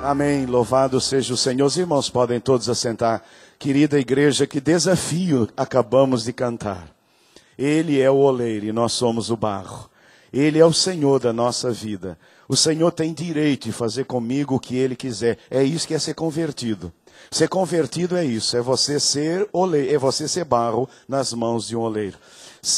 Amém. Louvado seja o Senhor. Os irmãos podem todos assentar. Querida igreja, que desafio acabamos de cantar. Ele é o oleiro e nós somos o barro. Ele é o Senhor da nossa vida. O Senhor tem direito de fazer comigo o que Ele quiser. É isso que é ser convertido. Ser convertido é isso, é você ser oleiro, é você ser barro nas mãos de um oleiro.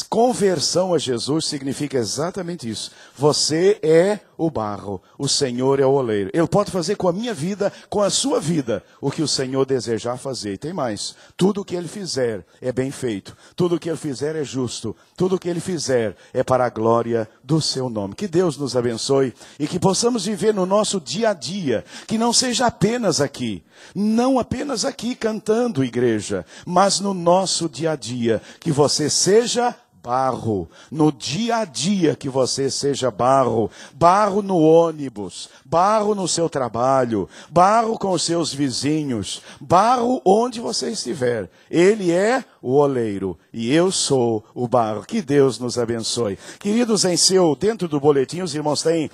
Conversão a Jesus significa exatamente isso. Você é o barro, o Senhor é o oleiro. Ele pode fazer com a minha vida, com a sua vida, o que o Senhor desejar fazer. E tem mais, tudo o que Ele fizer é bem feito. Tudo o que Ele fizer é justo. Tudo o que Ele fizer é para a glória do seu nome. Que Deus nos abençoe e que possamos viver no nosso dia a dia, que não seja apenas aqui. Não apenas aqui cantando, igreja, mas no nosso dia a dia, que você seja barro, no dia a dia que você seja barro, barro no ônibus, barro no seu trabalho, barro com os seus vizinhos, barro onde você estiver. Ele é o oleiro e eu sou o barro. Que Deus nos abençoe. Queridos, dentro do boletim, os irmãos têm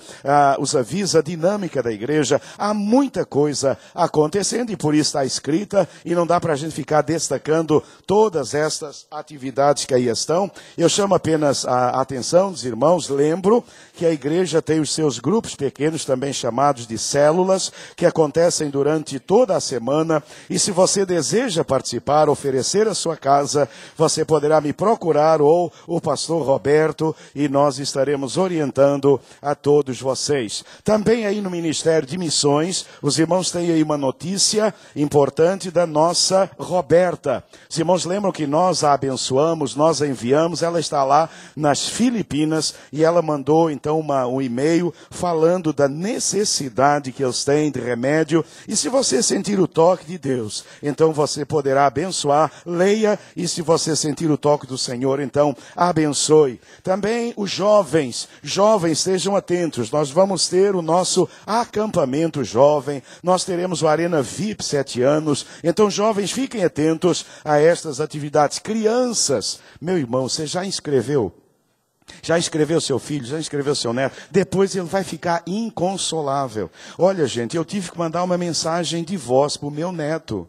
os avisos, a dinâmica da igreja. Há muita coisa acontecendo e por isso está escrita e não dá para a gente ficar destacando todas estas atividades que aí estão. Eu chamo apenas a atenção dos irmãos, lembro que a igreja tem os seus grupos pequenos, também chamados de células, que acontecem durante toda a semana. E se você deseja participar, oferecer a sua casa, você poderá me procurar ou o pastor Roberto e nós estaremos orientando a todos vocês. Também aí no Ministério de Missões, os irmãos têm aí uma notícia importante da nossa Roberta. Os irmãos lembram que nós a abençoamos, nós a enviamos, ela está lá nas Filipinas e ela mandou então um e-mail falando da necessidade que eles têm de remédio. E se você sentir o toque de Deus, então você poderá abençoar, leia, e se você sentir o toque do Senhor, então abençoe. Também os jovens estejam atentos, nós vamos ter o nosso acampamento jovem, nós teremos o Arena VIP 7 anos, então jovens fiquem atentos a estas atividades. Crianças, meu irmão, você já inscreveu? Já escreveu seu filho, já escreveu seu neto, depois ele vai ficar inconsolável. Olha, gente, eu tive que mandar uma mensagem de voz para o meu neto,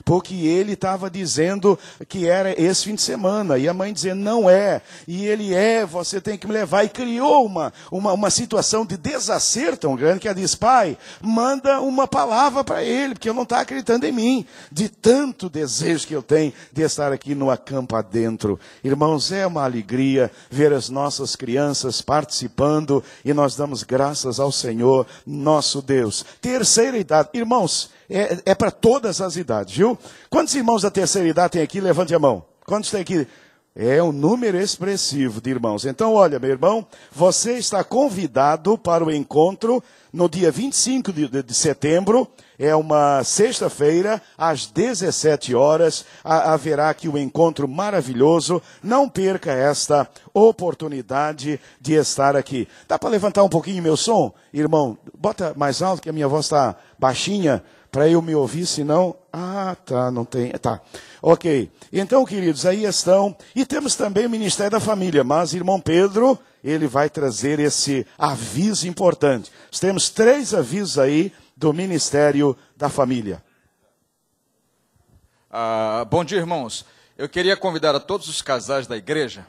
porque ele estava dizendo que era esse fim de semana, e a mãe dizendo, não é, e ele você tem que me levar, e criou uma situação de desacerto tão grande, que ela disse, pai, manda uma palavra para ele, porque ele não está acreditando em mim, de tanto desejo que eu tenho de estar aqui no acampa dentro. Irmãos, é uma alegria ver as nossas crianças participando, e nós damos graças ao Senhor, nosso Deus. Terceira idade, irmãos, é para todas as idades, viu? Quantos irmãos da terceira idade tem aqui? Levante a mão. Quantos tem aqui? É um número expressivo de irmãos. Então, olha, meu irmão, você está convidado para o encontro no dia 25 de setembro. É uma sexta-feira, às 17 horas. Haverá aqui um encontro maravilhoso. Não perca esta oportunidade de estar aqui. Dá para levantar um pouquinho meu som? Irmão, bota mais alto, que a minha voz está baixinha, para eu me ouvir, senão... não tem... Tá. Ok. Então, queridos, aí estão. E temos também o Ministério da Família. Mas, irmão Pedro, ele vai trazer esse aviso importante. Nós temos 3 avisos aí do Ministério da Família. Bom dia, irmãos. Eu queria convidar a todos os casais da igreja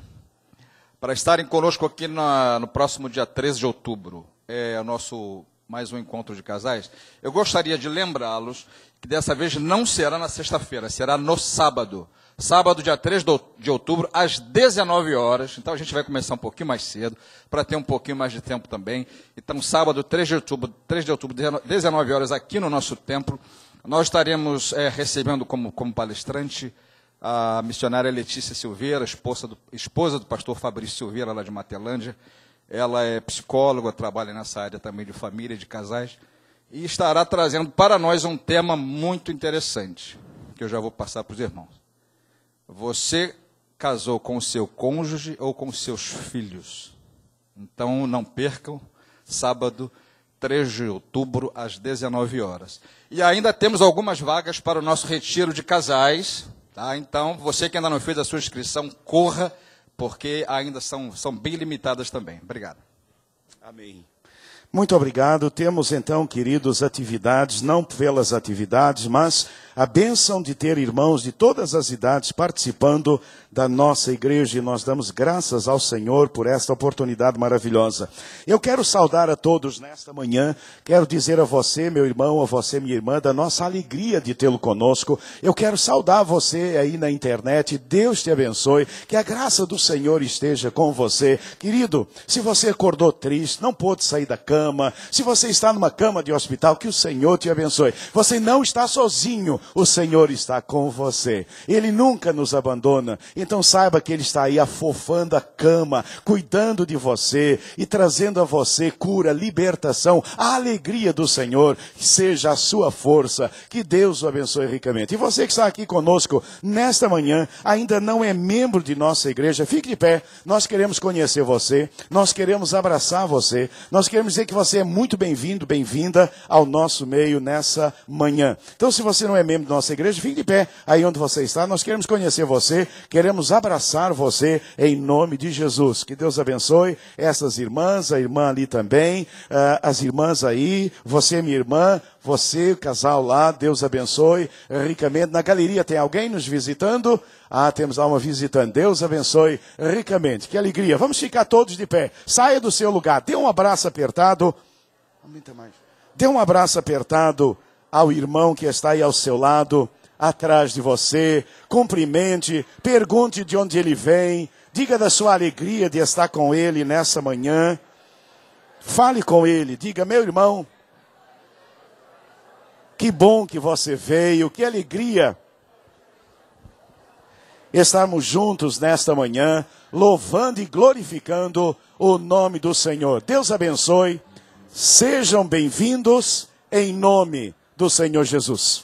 para estarem conosco aqui no próximo dia 13 de outubro. É o nosso... mais um encontro de casais. Eu gostaria de lembrá-los que dessa vez não será na sexta-feira, será no sábado. Sábado, dia 3 de outubro, às 19 horas. Então, a gente vai começar um pouquinho mais cedo, para ter um pouquinho mais de tempo também. Então, sábado, 3 de outubro, 19 horas, aqui no nosso templo, nós estaremos recebendo como palestrante a missionária Letícia Silveira, esposa do pastor Fabrício Silveira, lá de Matelândia. Ela é psicóloga, trabalha nessa área também de família, de casais, e estará trazendo para nós um tema muito interessante, que eu já vou passar para os irmãos. Você casou com o seu cônjuge ou com os seus filhos? Então, não percam, sábado, 3 de outubro, às 19 horas. E ainda temos algumas vagas para o nosso retiro de casais, tá? Então, você que ainda não fez a sua inscrição, corra, porque ainda são bem limitadas também. Obrigado. Amém. Muito obrigado. Temos então, queridos, atividades, não pelas atividades, mas a bênção de ter irmãos de todas as idades participando da nossa igreja, e nós damos graças ao Senhor por esta oportunidade maravilhosa. Eu quero saudar a todos nesta manhã, quero dizer a você, meu irmão, a você, minha irmã, da nossa alegria de tê-lo conosco. Eu quero saudar você aí na internet, Deus te abençoe, que a graça do Senhor esteja com você. Querido, se você acordou triste, não pôde sair da cama, se você está numa cama de hospital, que o Senhor te abençoe. Você não está sozinho, o Senhor está com você. Ele nunca nos abandona. Então saiba que Ele está aí afofando a cama, cuidando de você e trazendo a você cura, libertação, a alegria do Senhor, que seja a sua força, que Deus o abençoe ricamente. E você que está aqui conosco nesta manhã, ainda não é membro de nossa igreja, fique de pé, nós queremos conhecer você, nós queremos abraçar você, nós queremos dizer que você é muito bem-vindo, bem-vinda ao nosso meio nessa manhã. Então se você não é membro da nossa igreja, fique de pé aí onde você está, nós queremos conhecer você, queremos abraçar você em nome de Jesus. Que Deus abençoe essas irmãs, a irmã ali também, as irmãs aí, você minha irmã, você, o casal lá, Deus abençoe ricamente. Na galeria tem alguém nos visitando? Temos lá uma visitante. Deus abençoe ricamente. Que alegria. Vamos ficar todos de pé. Saia do seu lugar. Dê um abraço apertado. Aumenta mais. Dê um abraço apertado ao irmão que está aí ao seu lado, atrás de você. Cumprimente, pergunte de onde ele vem, diga da sua alegria de estar com ele nessa manhã. Fale com ele, diga: meu irmão, que bom que você veio, que alegria estarmos juntos nesta manhã, louvando e glorificando o nome do Senhor. Deus abençoe, sejam bem-vindos em nome do Senhor Jesus.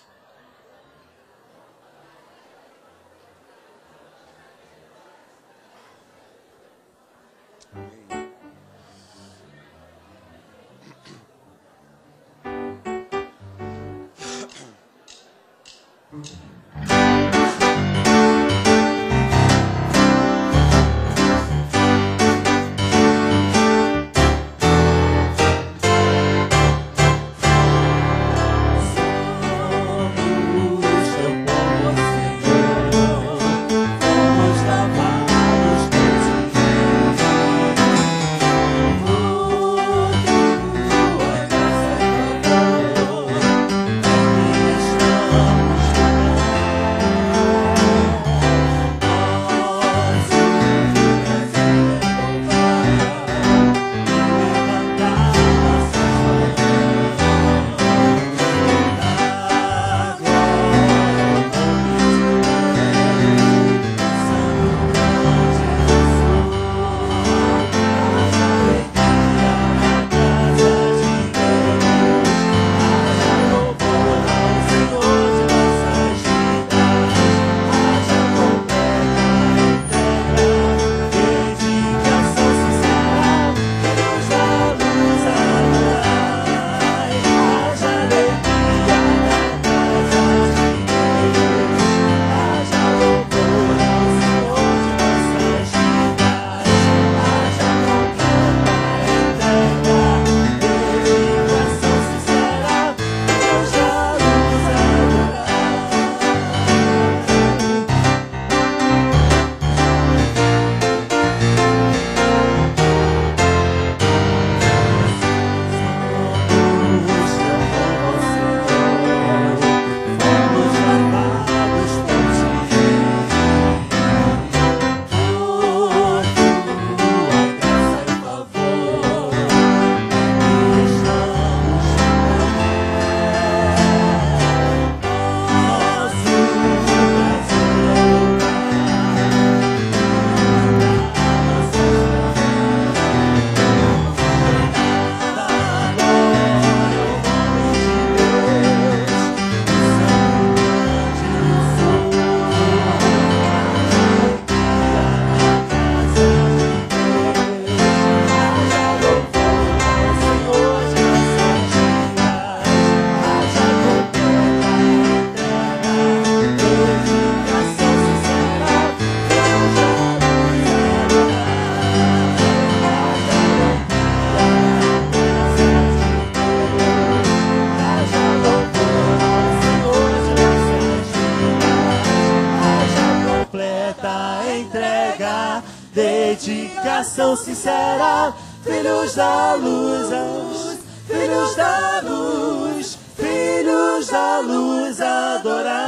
oração sincera, filhos da luz, filhos da luz, filhos da luz, adorar.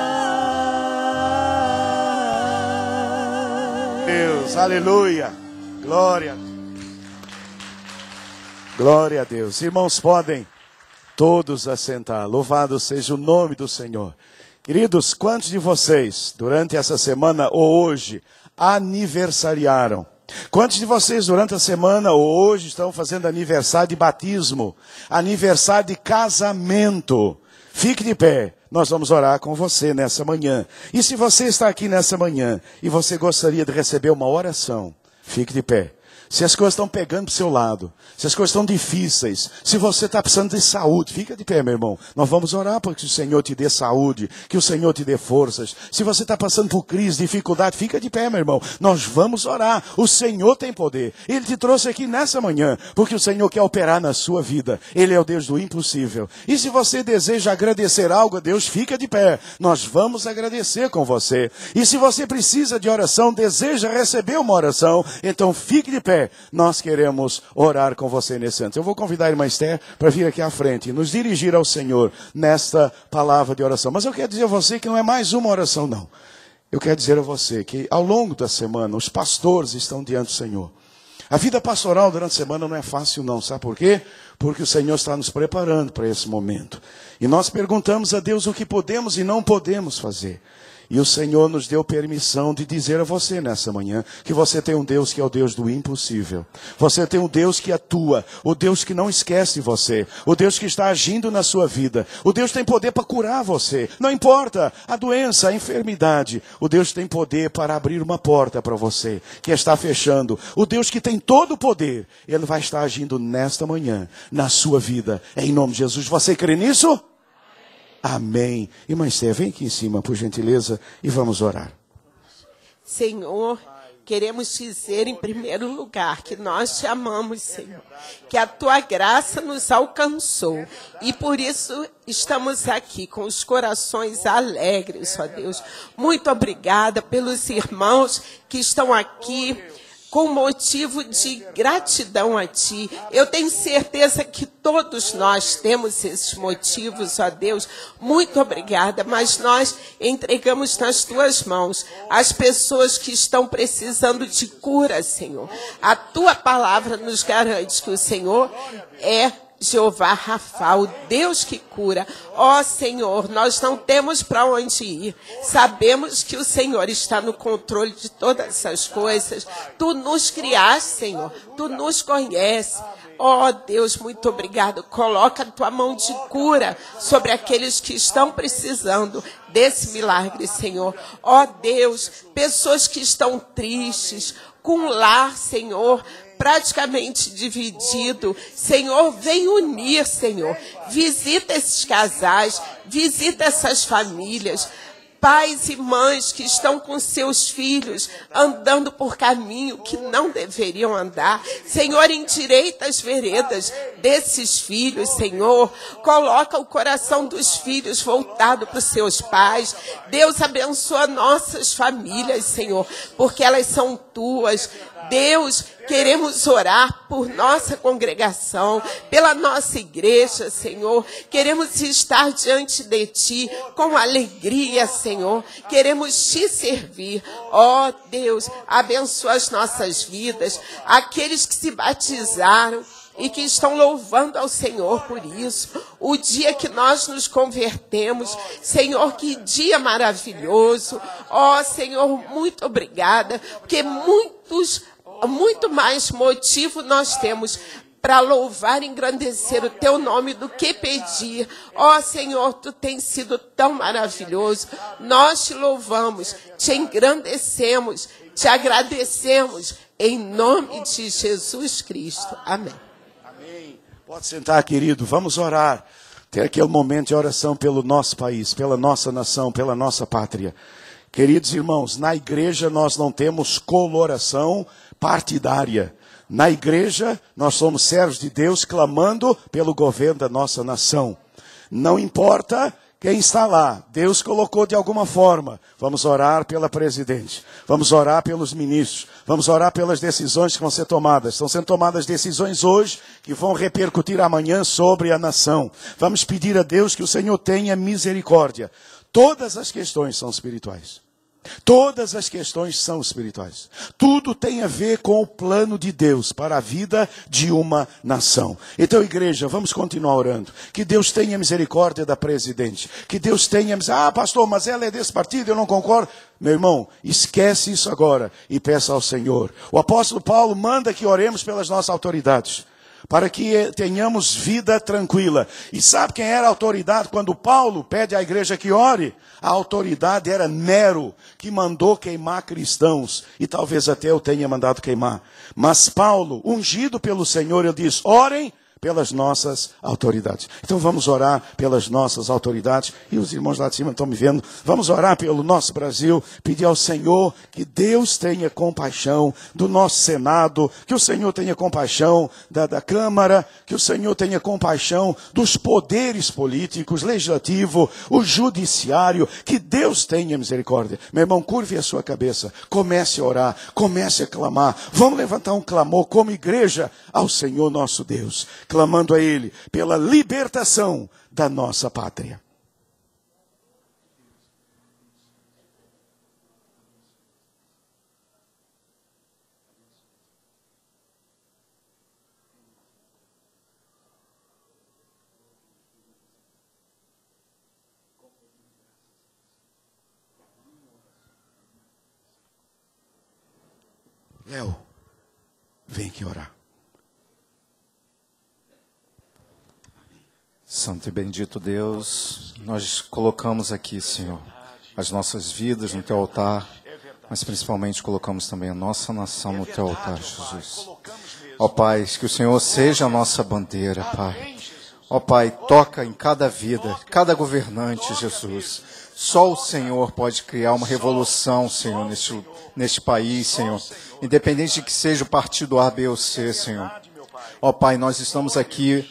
Deus, aleluia, glória. Glória a Deus. Irmãos, podem todos assentar. Louvado seja o nome do Senhor. Queridos, quantos de vocês, durante essa semana ou hoje, aniversariaram? Quantos de vocês, durante a semana ou hoje, estão fazendo aniversário de batismo? Aniversário de casamento? Fique de pé. Nós vamos orar com você nessa manhã. E se você está aqui nessa manhã e você gostaria de receber uma oração, fique de pé. Se as coisas estão pegando para o seu lado, se as coisas estão difíceis, se você está precisando de saúde, fica de pé, meu irmão. Nós vamos orar para que o Senhor te dê saúde, que o Senhor te dê forças. Se você está passando por crise, dificuldade, fica de pé, meu irmão. Nós vamos orar. O Senhor tem poder. Ele te trouxe aqui nessa manhã, porque o Senhor quer operar na sua vida. Ele é o Deus do impossível. E se você deseja agradecer algo a Deus, fica de pé. Nós vamos agradecer com você. E se você precisa de oração, deseja receber uma oração, então fique de pé. Nós queremos orar com você nesse ano. Eu vou convidar a irmã Esther para vir aqui à frente e nos dirigir ao Senhor nesta palavra de oração. Mas eu quero dizer a você que não é mais uma oração, não. Eu quero dizer a você que ao longo da semana os pastores estão diante do Senhor. A vida pastoral durante a semana não é fácil, não. Sabe por quê? Porque o Senhor está nos preparando para esse momento. E nós perguntamos a Deus o que podemos e não podemos fazer. E o Senhor nos deu permissão de dizer a você nessa manhã que você tem um Deus que é o Deus do impossível. Você tem um Deus que atua, o Deus que não esquece você, o Deus que está agindo na sua vida. O Deus tem poder para curar você. Não importa a doença, a enfermidade. O Deus tem poder para abrir uma porta para você que está fechando. O Deus que tem todo o poder, Ele vai estar agindo nesta manhã, na sua vida. Em nome de Jesus. Você crê nisso? Amém. Irmã Esther, vem aqui em cima, por gentileza, e vamos orar. Senhor, queremos dizer em primeiro lugar que nós te amamos, Senhor, que a tua graça nos alcançou e por isso estamos aqui com os corações alegres, ó Deus. Muito obrigada pelos irmãos que estão aqui com motivo de gratidão a Ti. Eu tenho certeza que todos nós temos esses motivos, ó Deus. Muito obrigada, mas nós entregamos nas Tuas mãos as pessoas que estão precisando de cura, Senhor. A Tua palavra nos garante que o Senhor é Jeová Rafa, o Deus que cura. Ó Senhor, nós não temos para onde ir. Sabemos que o Senhor está no controle de todas essas coisas. Tu nos criaste, Senhor. Tu nos conheces. Ó Deus, muito obrigado. Coloca a tua mão de cura sobre aqueles que estão precisando desse milagre, Senhor. Ó Deus, pessoas que estão tristes, com um lar, Senhor, praticamente dividido. Senhor, vem unir, Senhor. Visita esses casais, visita essas famílias. Pais e mães que estão com seus filhos andando por caminho que não deveriam andar. Senhor, endireita as veredas desses filhos, Senhor. Coloca o coração dos filhos voltado para os seus pais. Deus, abençoa nossas famílias, Senhor, porque elas são tuas. Deus, queremos orar por nossa congregação, pela nossa igreja, Senhor. Queremos estar diante de Ti com alegria, Senhor. Queremos Te servir. Ó Deus, abençoa as nossas vidas. Aqueles que se batizaram e que estão louvando ao Senhor por isso. O dia que nós nos convertemos, Senhor, que dia maravilhoso. Ó Senhor, muito obrigada, porque muito mais motivo nós temos para louvar e engrandecer o Teu nome do que pedir. Ó Senhor, Tu tens sido tão maravilhoso. Nós Te louvamos, Te engrandecemos, Te agradecemos, em nome de Jesus Cristo. Amém. Amém. Pode sentar, querido. Vamos orar. Ter aquele momento de oração pelo nosso país, pela nossa nação, pela nossa pátria. Queridos irmãos, na igreja nós não temos coloração partidária. Na igreja, nós somos servos de Deus clamando pelo governo da nossa nação. Não importa Quem está lá, Deus colocou de alguma forma. Vamos orar pela presidente. Vamos orar pelos ministros. Vamos orar pelas decisões que vão ser tomadas. Estão sendo tomadas decisões hoje que vão repercutir amanhã sobre a nação. Vamos pedir a Deus que o Senhor tenha misericórdia. Todas as questões são espirituais. Todas as questões são espirituais. Tudo tem a ver com o plano de Deus para a vida de uma nação. Então, igreja, vamos continuar orando. Que Deus tenha misericórdia da presidente. Que Deus tenha misericórdia. Ah, pastor, mas ela é desse partido, eu não concordo. Meu irmão, esquece isso agora e peça ao Senhor. O apóstolo Paulo manda que oremos pelas nossas autoridades, para que tenhamos vida tranquila. E sabe quem era a autoridade quando Paulo pede à igreja que ore? A autoridade era Nero, que mandou queimar cristãos. E talvez até eu tenha mandado queimar. Mas Paulo, ungido pelo Senhor, ele diz, orem pelas nossas autoridades. Então vamos orar pelas nossas autoridades. E os irmãos lá de cima estão me vendo. Vamos orar pelo nosso Brasil. Pedir ao Senhor que Deus tenha compaixão do nosso Senado. Que o Senhor tenha compaixão da Câmara. Que o Senhor tenha compaixão dos poderes políticos, legislativo, o judiciário. Que Deus tenha misericórdia. Meu irmão, curve a sua cabeça. Comece a orar. Comece a clamar. Vamos levantar um clamor como igreja ao Senhor nosso Deus, clamando a Ele pela libertação da nossa pátria. Léo, vem aqui orar. Santo e bendito Deus, nós colocamos aqui, Senhor, as nossas vidas no Teu altar, mas principalmente colocamos também a nossa nação no Teu altar, Jesus. Ó Pai, que o Senhor seja a nossa bandeira, Pai. Ó Pai, toca em cada vida, cada governante, Jesus. Só o Senhor pode criar uma revolução, Senhor, neste país, Senhor. Independente de que seja o partido A, B ou C, Senhor. Ó Pai, nós estamos aqui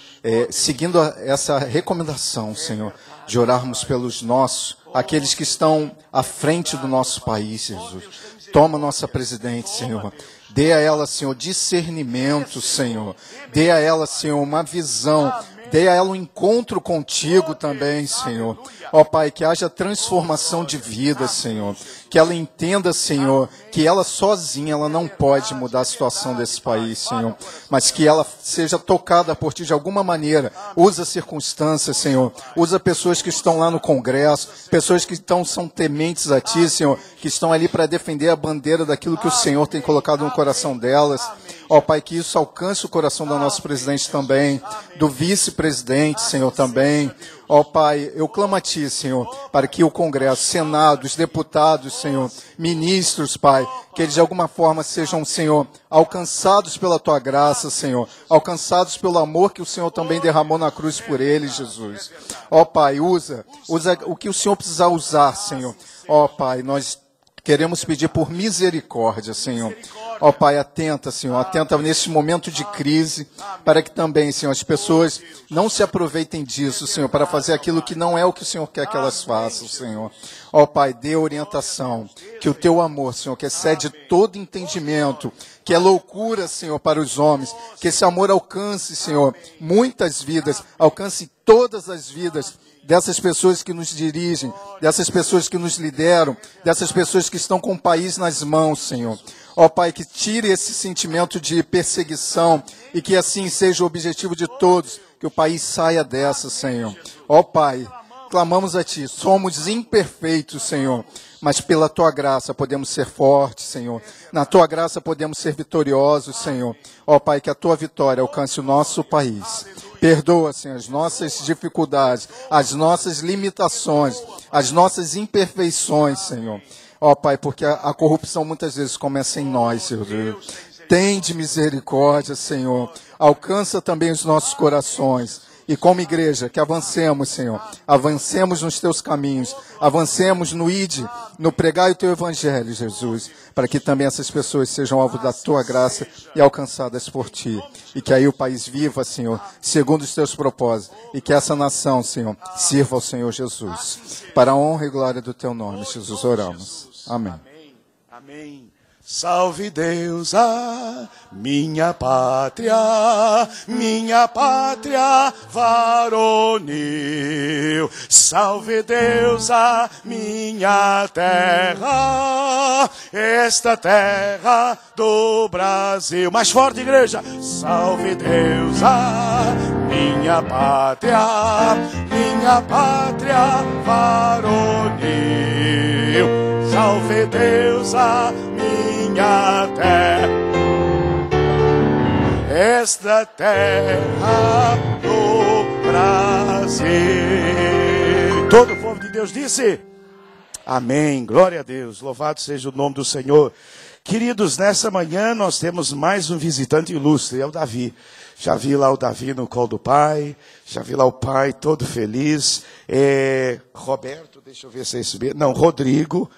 seguindo essa recomendação, Senhor, de orarmos pelos nossos, aqueles que estão à frente do nosso país, Jesus. Toma nossa presidente, Senhor. Dê a ela, Senhor, discernimento, Senhor. Dê a ela, Senhor, uma visão. Dê a ela um encontro contigo também, Senhor. Ó Pai, que haja transformação de vida, Senhor. Que ela entenda, Senhor, que ela sozinha, ela não pode mudar a situação desse país, Senhor. Mas que ela seja tocada por ti de alguma maneira. Usa circunstâncias, Senhor. Usa pessoas que estão lá no Congresso, pessoas que são tementes a ti, Senhor, que estão ali para defender a bandeira daquilo que o Senhor tem colocado no coração delas. Ó Pai, que isso alcance o coração do nosso presidente também, do vice-presidente, Senhor, também. Ó Pai, eu clamo a Ti, Senhor, para que o Congresso, Senado, os deputados, Senhor, ministros, Pai, que eles de alguma forma sejam, Senhor, alcançados pela Tua graça, Senhor, alcançados pelo amor que o Senhor também derramou na cruz por eles, Jesus. Ó Pai, usa o que o Senhor precisar usar, Senhor. Ó Pai, nós queremos pedir por misericórdia, Senhor. Ó Pai, atenta, Senhor, atenta nesse momento de crise, para que também, Senhor, as pessoas não se aproveitem disso, Senhor, para fazer aquilo que não é o que o Senhor quer que elas façam, Senhor. Ó Pai, dê orientação, que o Teu amor, Senhor, que excede todo entendimento, que é loucura, Senhor, para os homens, que esse amor alcance, Senhor, muitas vidas, alcance todas as vidas dessas pessoas que nos dirigem, dessas pessoas que nos lideram, dessas pessoas que estão com o país nas mãos, Senhor. Ó Pai, que tire esse sentimento de perseguição e que assim seja o objetivo de todos, que o país saia dessa, Senhor. Ó Pai, clamamos a Ti, somos imperfeitos, Senhor, mas pela Tua graça podemos ser fortes, Senhor. Na Tua graça podemos ser vitoriosos, Senhor. Ó Pai, que a Tua vitória alcance o nosso país. Perdoa, Senhor, as nossas dificuldades, as nossas limitações, as nossas imperfeições, Senhor. Ó Pai, porque a corrupção muitas vezes começa em nós, Senhor. Tende misericórdia, Senhor. Alcança também os nossos corações. E como igreja, que avancemos, Senhor. Avancemos nos teus caminhos. Avancemos no ide, no pregar o teu evangelho, Jesus. Para que também essas pessoas sejam alvo da tua graça e alcançadas por ti. E que aí o país viva, Senhor, segundo os teus propósitos. E que essa nação, Senhor, sirva ao Senhor Jesus. Para a honra e glória do teu nome, Jesus, oramos. Amém. Amém. Salve Deus a minha pátria varonil. Salve Deus a minha terra, esta terra do Brasil. Mais forte, igreja. Salve Deus a minha pátria varonil. Salve Deus a minha terra, esta terra do Brasil. Todo o povo de Deus disse: amém, glória a Deus, louvado seja o nome do Senhor. Queridos, nessa manhã nós temos mais um visitante ilustre, é o Davi. Já vi lá o Davi no colo do pai, já vi lá o pai todo feliz. Roberto, deixa eu ver se é isso mesmo. Não, Rodrigo,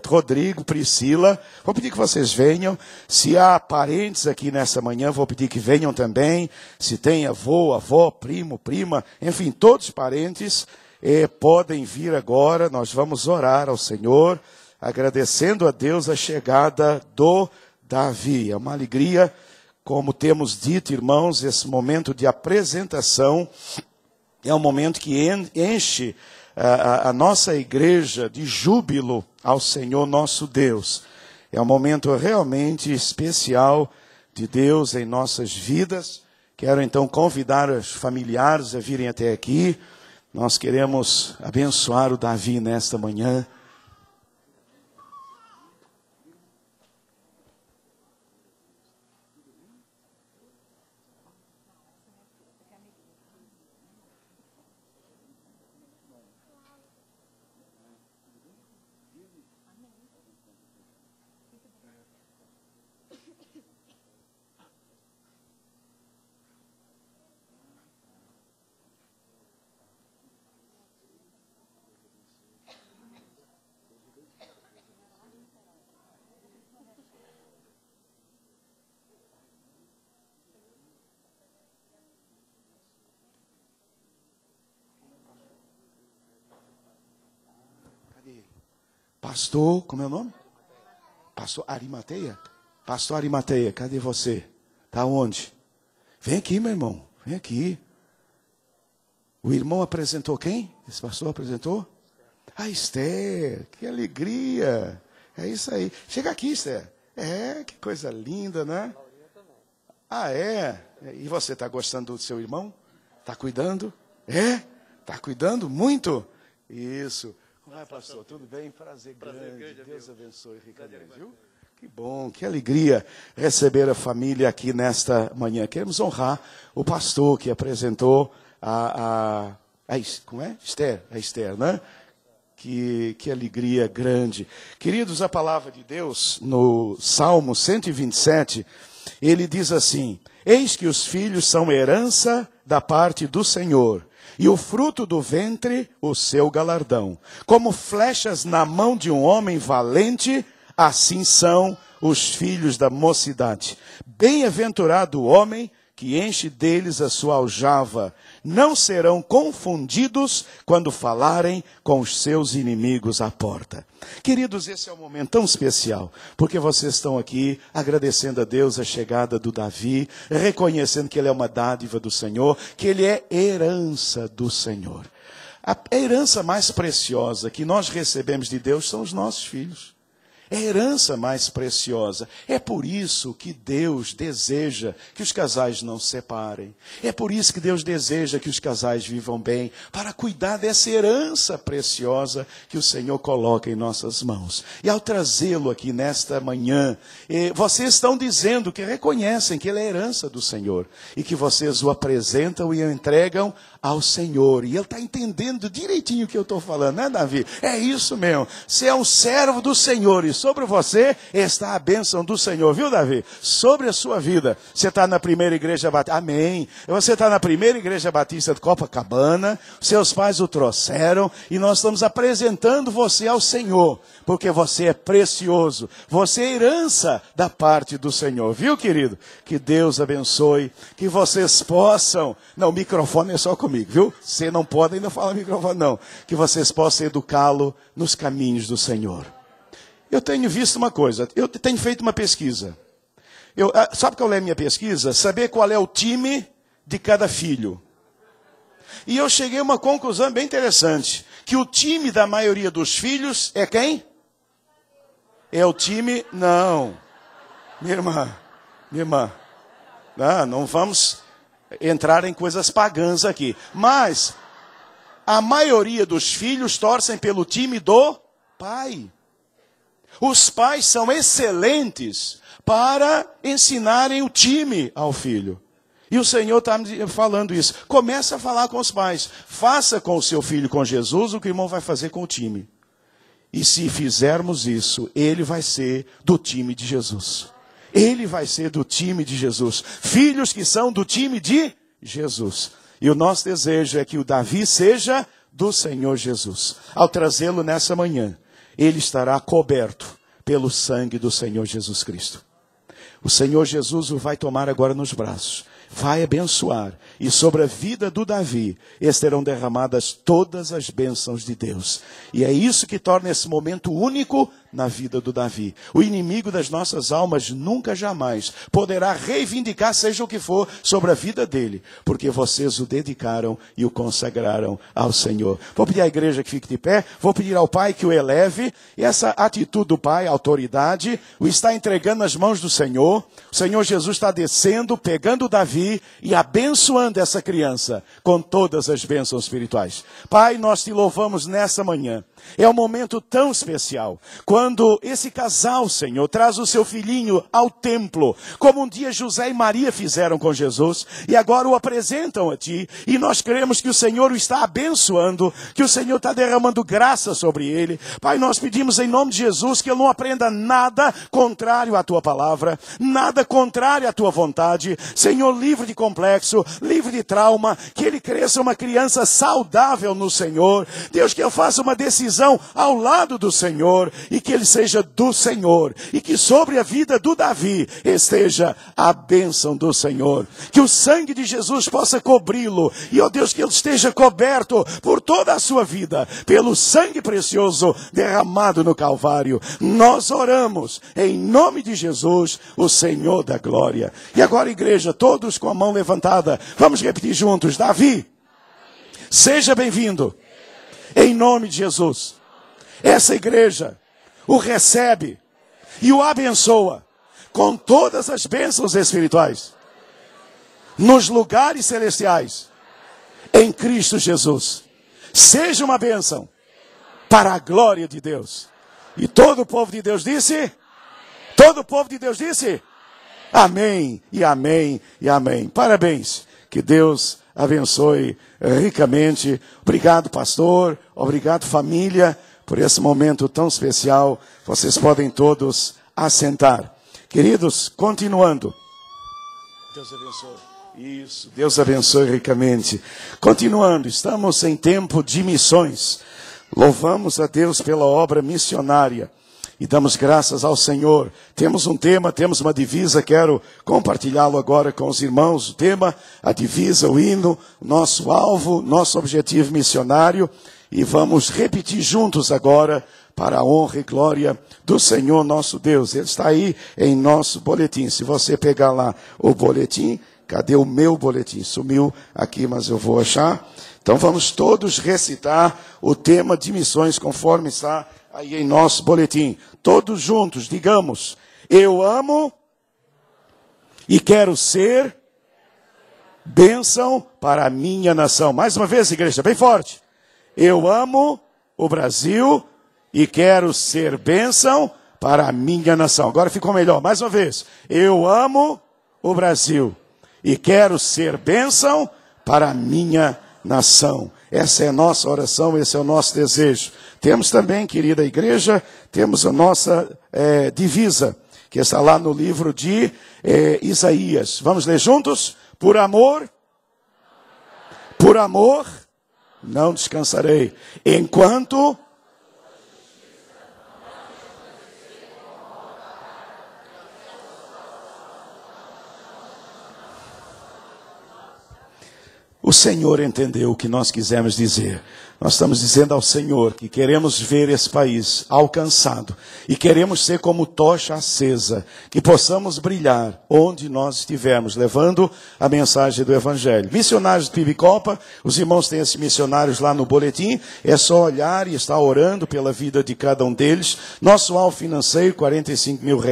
Rodrigo, Priscila. Vou pedir que vocês venham. Se há parentes aqui nessa manhã, vou pedir que venham também. Se tem avô, avó, primo, prima, enfim, todos os parentes podem vir agora. Nós vamos orar ao Senhor, agradecendo a Deus a chegada do Davi. É uma alegria. Como temos dito, irmãos, esse momento de apresentação é um momento que enche a nossa igreja de júbilo ao Senhor nosso Deus. É um momento realmente especial de Deus em nossas vidas. Quero então convidar os familiares a virem até aqui. Nós queremos abençoar o Davi nesta manhã. Pastor, como é o nome? Pastor Arimateia? Pastor Arimateia, cadê você? Está onde? Vem aqui, meu irmão, vem aqui. O irmão apresentou quem? Esse pastor apresentou? A Esther, que alegria. É isso aí. Chega aqui, Esther. Que coisa linda, né? Ah, é? E você está gostando do seu irmão? Está cuidando? Está cuidando muito? Isso. Olá, pastor, tudo bem? Prazer grande. Deus abençoe ricamente, viu? Que bom, que alegria receber a família aqui nesta manhã. Queremos honrar o pastor que apresentou como é? Esther, a Esther, né? Que alegria grande. Queridos, a palavra de Deus, no Salmo 127, ele diz assim: eis que os filhos são herança da parte do Senhor, e o fruto do ventre, o seu galardão. Como flechas na mão de um homem valente, assim são os filhos da mocidade. Bem-aventurado o homem que enche deles a sua aljava. Não serão confundidos quando falarem com os seus inimigos à porta. Queridos, esse é um momento tão especial, porque vocês estão aqui agradecendo a Deus a chegada do Davi, reconhecendo que ele é uma dádiva do Senhor, que ele é herança do Senhor. A herança mais preciosa que nós recebemos de Deus são os nossos filhos. É a herança mais preciosa. É por isso que Deus deseja que os casais não se separem. É por isso que Deus deseja que os casais vivam bem, para cuidar dessa herança preciosa que o Senhor coloca em nossas mãos. E ao trazê-lo aqui nesta manhã, vocês estão dizendo que reconhecem que ele é a herança do Senhor, e que vocês o apresentam e o entregam ao Senhor. E ele está entendendo direitinho o que eu estou falando, né, Davi? É isso mesmo. Você é um servo do Senhor e sobre você está a bênção do Senhor, viu, Davi? Sobre a sua vida. Você está na primeira igreja batista, amém. Você está na primeira igreja batista de Copacabana, seus pais o trouxeram, e nós estamos apresentando você ao Senhor, porque você é precioso, você é herança da parte do Senhor, viu, querido? Que Deus abençoe, que vocês possam, não, o microfone é só comigo, viu? Você não pode ainda falar microfone, não. Que vocês possam educá-lo nos caminhos do Senhor. Eu tenho visto uma coisa, eu tenho feito uma pesquisa. Sabe qual é a minha pesquisa? Saber qual é o time de cada filho. E eu cheguei a uma conclusão bem interessante, que o time da maioria dos filhos é quem? É o time, não, minha irmã, não vamos entrar em coisas pagãs aqui, mas a maioria dos filhos torcem pelo time do pai. Os pais são excelentes para ensinarem o time ao filho. E o Senhor está me falando isso. Comece a falar com os pais. Faça com o seu filho, com Jesus, o que o irmão vai fazer com o time. E se fizermos isso, ele vai ser do time de Jesus. Ele vai ser do time de Jesus. Filhos que são do time de Jesus. E o nosso desejo é que o Davi seja do Senhor Jesus. Ao trazê-lo nessa manhã, ele estará coberto pelo sangue do Senhor Jesus Cristo. O Senhor Jesus o vai tomar agora nos braços, vai abençoar, e sobre a vida do Davi estarão derramadas todas as bênçãos de Deus. E é isso que torna esse momento único na vida do Davi. O inimigo das nossas almas nunca jamais poderá reivindicar, seja o que for, sobre a vida dele, porque vocês o dedicaram e o consagraram ao Senhor. Vou pedir à igreja que fique de pé, vou pedir ao Pai que o eleve, e essa atitude do Pai, a autoridade, o está entregando nas mãos do Senhor. O Senhor Jesus está descendo, pegando o Davi e abençoando essa criança com todas as bênçãos espirituais. Pai, nós te louvamos nessa manhã. É um momento tão especial, quando esse casal, Senhor, traz o seu filhinho ao templo, como um dia José e Maria fizeram com Jesus, e agora o apresentam a Ti, e nós cremos que o Senhor o está abençoando, que o Senhor está derramando graça sobre ele. Pai, nós pedimos em nome de Jesus que ele não aprenda nada contrário à Tua palavra, nada contrário à Tua vontade. Senhor, livre de complexo, livre de trauma, que ele cresça uma criança saudável no Senhor. Deus, que eu faça uma decisão ao lado do Senhor, e que ele seja do Senhor, e que sobre a vida do Davi esteja a bênção do Senhor, que o sangue de Jesus possa cobri-lo, e ó Deus, que ele esteja coberto por toda a sua vida, pelo sangue precioso derramado no Calvário. Nós oramos em nome de Jesus, o Senhor da glória. E agora, igreja, todos com a mão levantada, vamos repetir juntos: Davi, seja bem-vindo. Em nome de Jesus, essa igreja o recebe e o abençoa com todas as bênçãos espirituais nos lugares celestiais em Cristo Jesus. Seja uma bênção para a glória de Deus. E todo o povo de Deus disse? Todo o povo de Deus disse? Amém, e amém, e amém. Parabéns. Que Deus abençoe ricamente. Obrigado, pastor. Obrigado, família, por esse momento tão especial. Vocês podem todos assentar. Queridos, continuando. Deus abençoe. Isso, Deus abençoe ricamente. Continuando, estamos em tempo de missões. Louvamos a Deus pela obra missionária. E damos graças ao Senhor. Temos um tema, temos uma divisa, quero compartilhá-lo agora com os irmãos. O tema, a divisa, o hino, nosso alvo, nosso objetivo missionário. E vamos repetir juntos agora, para a honra e glória do Senhor nosso Deus. Ele está aí em nosso boletim. Se você pegar lá o boletim, cadê o meu boletim? Sumiu aqui, mas eu vou achar. Então vamos todos recitar o tema de missões conforme está aí em nosso boletim. Todos juntos, digamos: eu amo e quero ser bênção para a minha nação. Mais uma vez, igreja, bem forte. Eu amo o Brasil e quero ser bênção para a minha nação. Agora ficou melhor. Mais uma vez. Eu amo o Brasil e quero ser bênção para a minha nação. Essa é a nossa oração, esse é o nosso desejo. Temos também, querida igreja, temos a nossa divisa, que está lá no livro de Isaías. Vamos ler juntos? Por amor, não descansarei, enquanto o Senhor entendeu o que nós quisemos dizer. Nós estamos dizendo ao Senhor que queremos ver esse país alcançado e queremos ser como tocha acesa, que possamos brilhar onde nós estivermos, levando a mensagem do Evangelho. Missionários de Pibicopa, os irmãos têm esses missionários lá no boletim, é só olhar e estar orando pela vida de cada um deles. Nosso alvo financeiro, R$45 mil,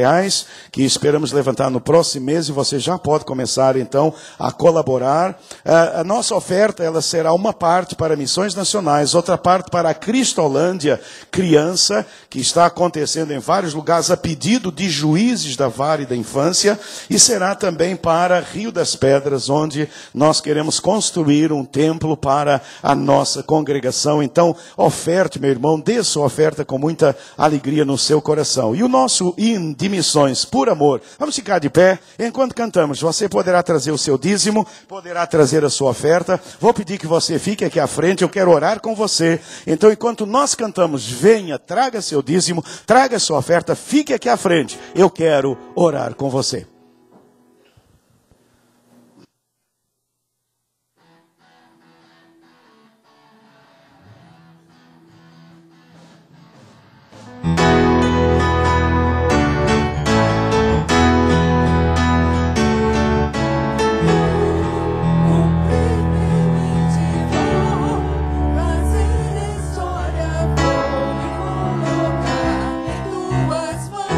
que esperamos levantar no próximo mês, e você já pode começar então a colaborar. A nossa oferta, ela será uma parte para missões nacionais, outra parte para a Cristolândia Criança, que está acontecendo em vários lugares a pedido de juízes da vara e da infância, e será também para Rio das Pedras, onde nós queremos construir um templo para a nossa congregação. Então, oferte, meu irmão, dê sua oferta com muita alegria no seu coração. E o nosso hino de missões, por amor. Vamos ficar de pé. Enquanto cantamos, você poderá trazer o seu dízimo, poderá trazer a sua oferta. Vou pedir que você fique aqui à frente, eu quero orar com você. Então, enquanto nós cantamos, venha, traga seu dízimo, traga sua oferta, fique aqui à frente. Eu quero orar com você. Tuas mãos.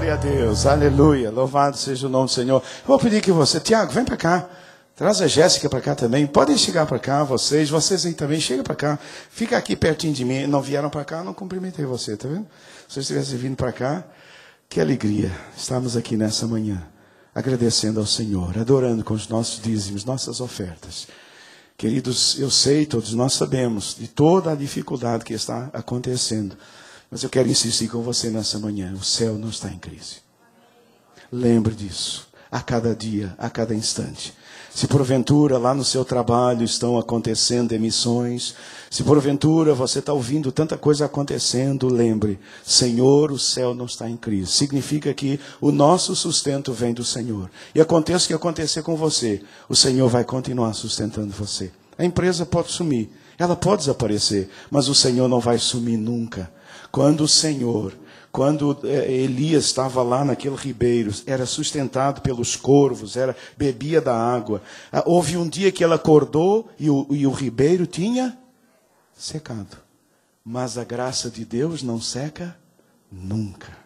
Glória a Deus, aleluia, louvado seja o nome do Senhor. Vou pedir que você, Tiago, vem para cá. Traz a Jéssica para cá também. Podem chegar para cá, vocês aí também, chega para cá. Fica aqui pertinho de mim. Não vieram para cá, não cumprimentei você, tá vendo? Se vocês tivessem vindo para cá, que alegria. Estamos aqui nessa manhã, agradecendo ao Senhor, adorando com os nossos dízimos, nossas ofertas. Queridos, eu sei, todos nós sabemos de toda a dificuldade que está acontecendo. Mas eu quero insistir com você nessa manhã. O céu não está em crise. Lembre disso. A cada dia, a cada instante. Se porventura lá no seu trabalho estão acontecendo emissões, se porventura você está ouvindo tanta coisa acontecendo, lembre, Senhor, o céu não está em crise. Significa que o nosso sustento vem do Senhor. E aconteça o que acontecer com você, o Senhor vai continuar sustentando você. A empresa pode sumir, ela pode desaparecer, mas o Senhor não vai sumir nunca. Quando Elias estava lá naquele ribeiro, era sustentado pelos corvos, bebia da água. Houve um dia que ele acordou e o ribeiro tinha secado. Mas a graça de Deus não seca nunca.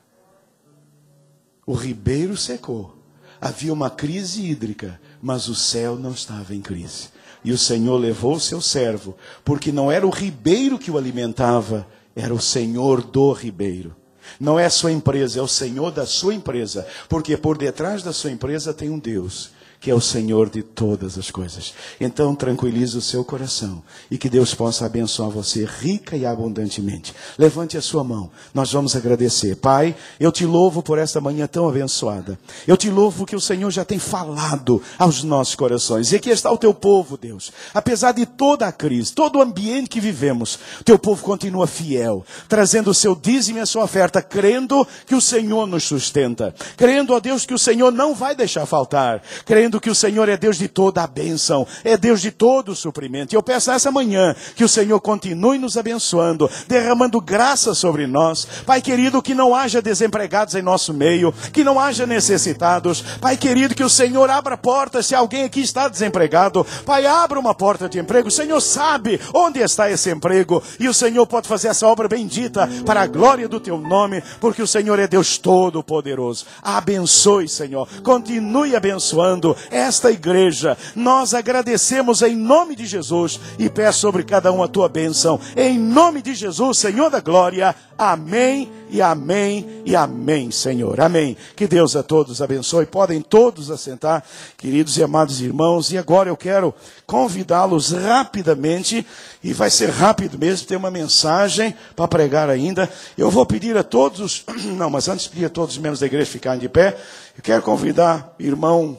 O ribeiro secou. Havia uma crise hídrica, mas o céu não estava em crise. E o Senhor levou o seu servo, porque não era o ribeiro que o alimentava, era o Senhor do ribeiro. Não é a sua empresa, é o Senhor da sua empresa. Porque por detrás da sua empresa tem um Deus, que é o Senhor de todas as coisas. Então tranquilize o seu coração e que Deus possa abençoar você rica e abundantemente. Levante a sua mão, nós vamos agradecer. Pai, eu te louvo por esta manhã tão abençoada. Eu te louvo que o Senhor já tem falado aos nossos corações. E aqui está o teu povo, Deus. Apesar de toda a crise, todo o ambiente que vivemos, o teu povo continua fiel, trazendo o seu dízimo e a sua oferta, crendo que o Senhor nos sustenta. Crendo, ó Deus, que o Senhor não vai deixar faltar. Crendo que o Senhor é Deus de toda a bênção, é Deus de todo o suprimento. E eu peço essa manhã que o Senhor continue nos abençoando, derramando graça sobre nós. Pai querido, que não haja desempregados em nosso meio, que não haja necessitados. Pai querido, que o Senhor abra portas se alguém aqui está desempregado. Pai, abra uma porta de emprego. O Senhor sabe onde está esse emprego e o Senhor pode fazer essa obra bendita para a glória do teu nome, porque o Senhor é Deus todo-poderoso. Abençoe, Senhor. Continue abençoando esta igreja. Nós agradecemos em nome de Jesus e peço sobre cada um a tua bênção. Em nome de Jesus, Senhor da glória. Amém e amém e amém, Senhor. Amém. Que Deus a todos abençoe. Podem todos assentar, queridos e amados irmãos. E agora eu quero convidá-los rapidamente, e vai ser rápido mesmo, tem uma mensagem para pregar ainda. Eu vou pedir a todos, não, mas antes de pedir a todos os membros da igreja ficarem de pé, eu quero convidar irmão,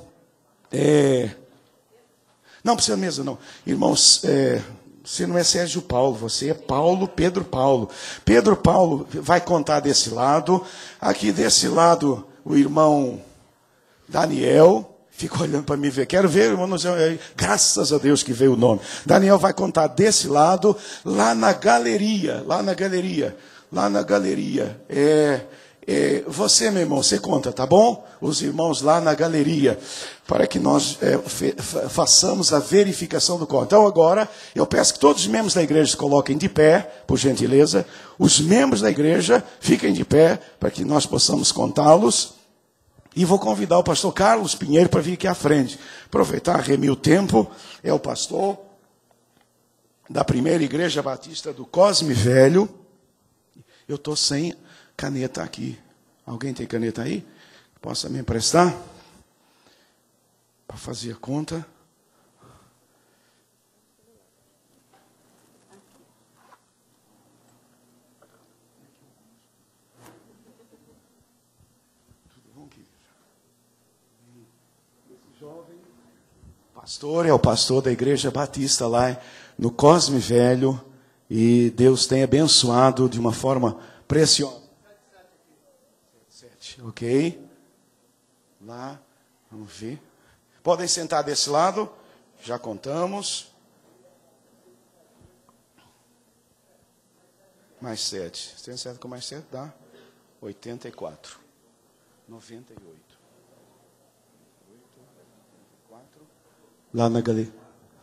não precisa mesmo não, irmãos, você não é Sérgio Paulo, você é Pedro Paulo. Pedro Paulo vai contar desse lado. Aqui desse lado, o irmão Daniel. Fica olhando para mim ver. Quero ver, irmão. Graças a Deus que veio o nome. Daniel vai contar desse lado, lá na galeria. Você, meu irmão, você conta, tá bom? Os irmãos lá na galeria, para que nós façamos a verificação do conto. Então agora, eu peço que todos os membros da igreja se coloquem de pé, por gentileza. Os membros da igreja fiquem de pé, para que nós possamos contá-los. E vou convidar o pastor Carlos Pinheiro para vir aqui à frente. Aproveitar, remir o tempo. É o pastor da primeira igreja batista do Cosme Velho. Eu estou sem caneta aqui. Alguém tem caneta aí? Possa me emprestar? Para fazer a conta. Tudo bom, querido? Esse jovem pastor é o pastor da igreja batista lá no Cosme Velho. E Deus tem abençoado de uma forma preciosa. Ok? Lá, vamos ver. Podem sentar desse lado. Já contamos. Mais 7. Você tem certo com mais 7? Dá 84. 98. Lá na galeria.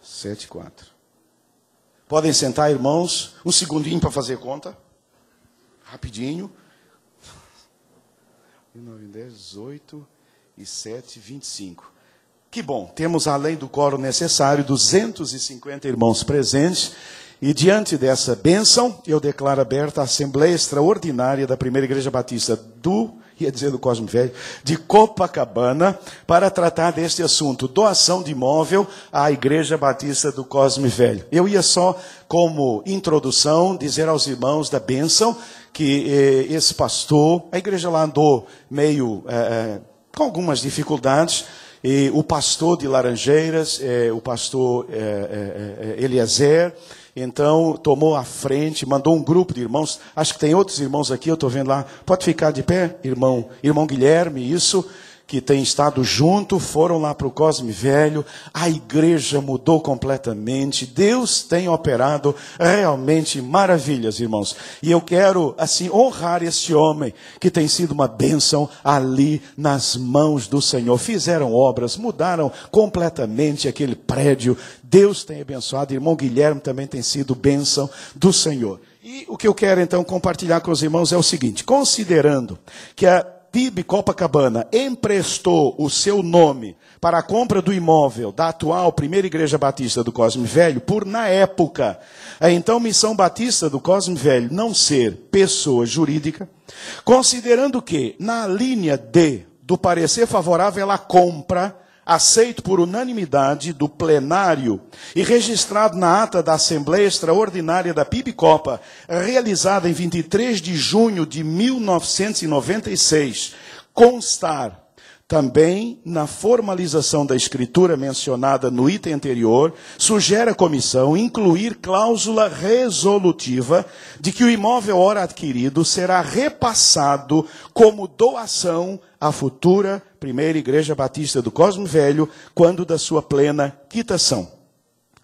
74. Podem sentar, irmãos. Um segundinho para fazer conta. Rapidinho. 9, 10, 18 e 7, 25. Que bom, temos além do quórum necessário 250 irmãos presentes. E diante dessa bênção, eu declaro aberta a Assembleia Extraordinária da Primeira Igreja Batista do Cosme Velho, de Copacabana, para tratar deste assunto, doação de imóvel à Igreja Batista do Cosme Velho. Eu ia só, como introdução, dizer aos irmãos da bênção, que esse pastor, a igreja lá andou meio com algumas dificuldades, e o pastor de Laranjeiras, o pastor Eliezer, então tomou a frente, mandou um grupo de irmãos, acho que tem outros irmãos aqui, eu estou vendo lá, pode ficar de pé, irmão Guilherme, isso, que tem estado junto, foram lá para o Cosme Velho, a igreja mudou completamente, Deus tem operado realmente maravilhas, irmãos. E eu quero, assim, honrar este homem, que tem sido uma bênção ali nas mãos do Senhor. Fizeram obras, mudaram completamente aquele prédio, Deus tem abençoado, irmão Guilherme também tem sido bênção do Senhor. E o que eu quero, então, compartilhar com os irmãos é o seguinte, considerando que a PIB Copacabana emprestou o seu nome para a compra do imóvel da atual Primeira Igreja Batista do Cosme Velho, por, na época, a então Missão Batista do Cosme Velho não ser pessoa jurídica, considerando que, na linha D do parecer favorável à compra, aceito por unanimidade do plenário e registrado na ata da Assembleia Extraordinária da PIB Copa, realizada em 23 de junho de 1996, constar também na formalização da escritura mencionada no item anterior, sugere a comissão incluir cláusula resolutiva de que o imóvel ora adquirido será repassado como doação à futura Primeira Igreja Batista do Cosme Velho, quando da sua plena quitação.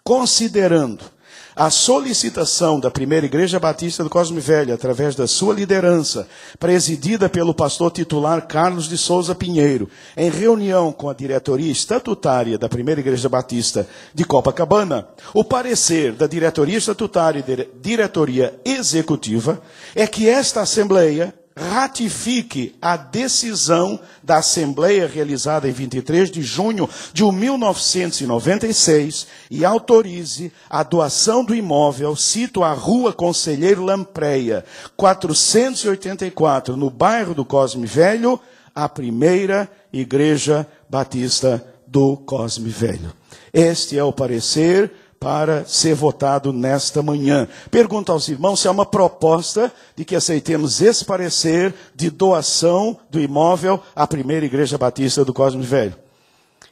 Considerando a solicitação da Primeira Igreja Batista do Cosme Velho, através da sua liderança, presidida pelo pastor titular Carlos de Souza Pinheiro, em reunião com a diretoria estatutária da Primeira Igreja Batista de Copacabana, o parecer da diretoria estatutária e da diretoria executiva é que esta Assembleia ratifique a decisão da Assembleia realizada em 23 de junho de 1996 e autorize a doação do imóvel, cito a Rua Conselheiro Lampreia, 484, no bairro do Cosme Velho, à Primeira Igreja Batista do Cosme Velho. Este é o parecer para ser votado nesta manhã. Pergunto aos irmãos se há uma proposta de que aceitemos esse parecer de doação do imóvel à Primeira Igreja Batista do Cosme Velho.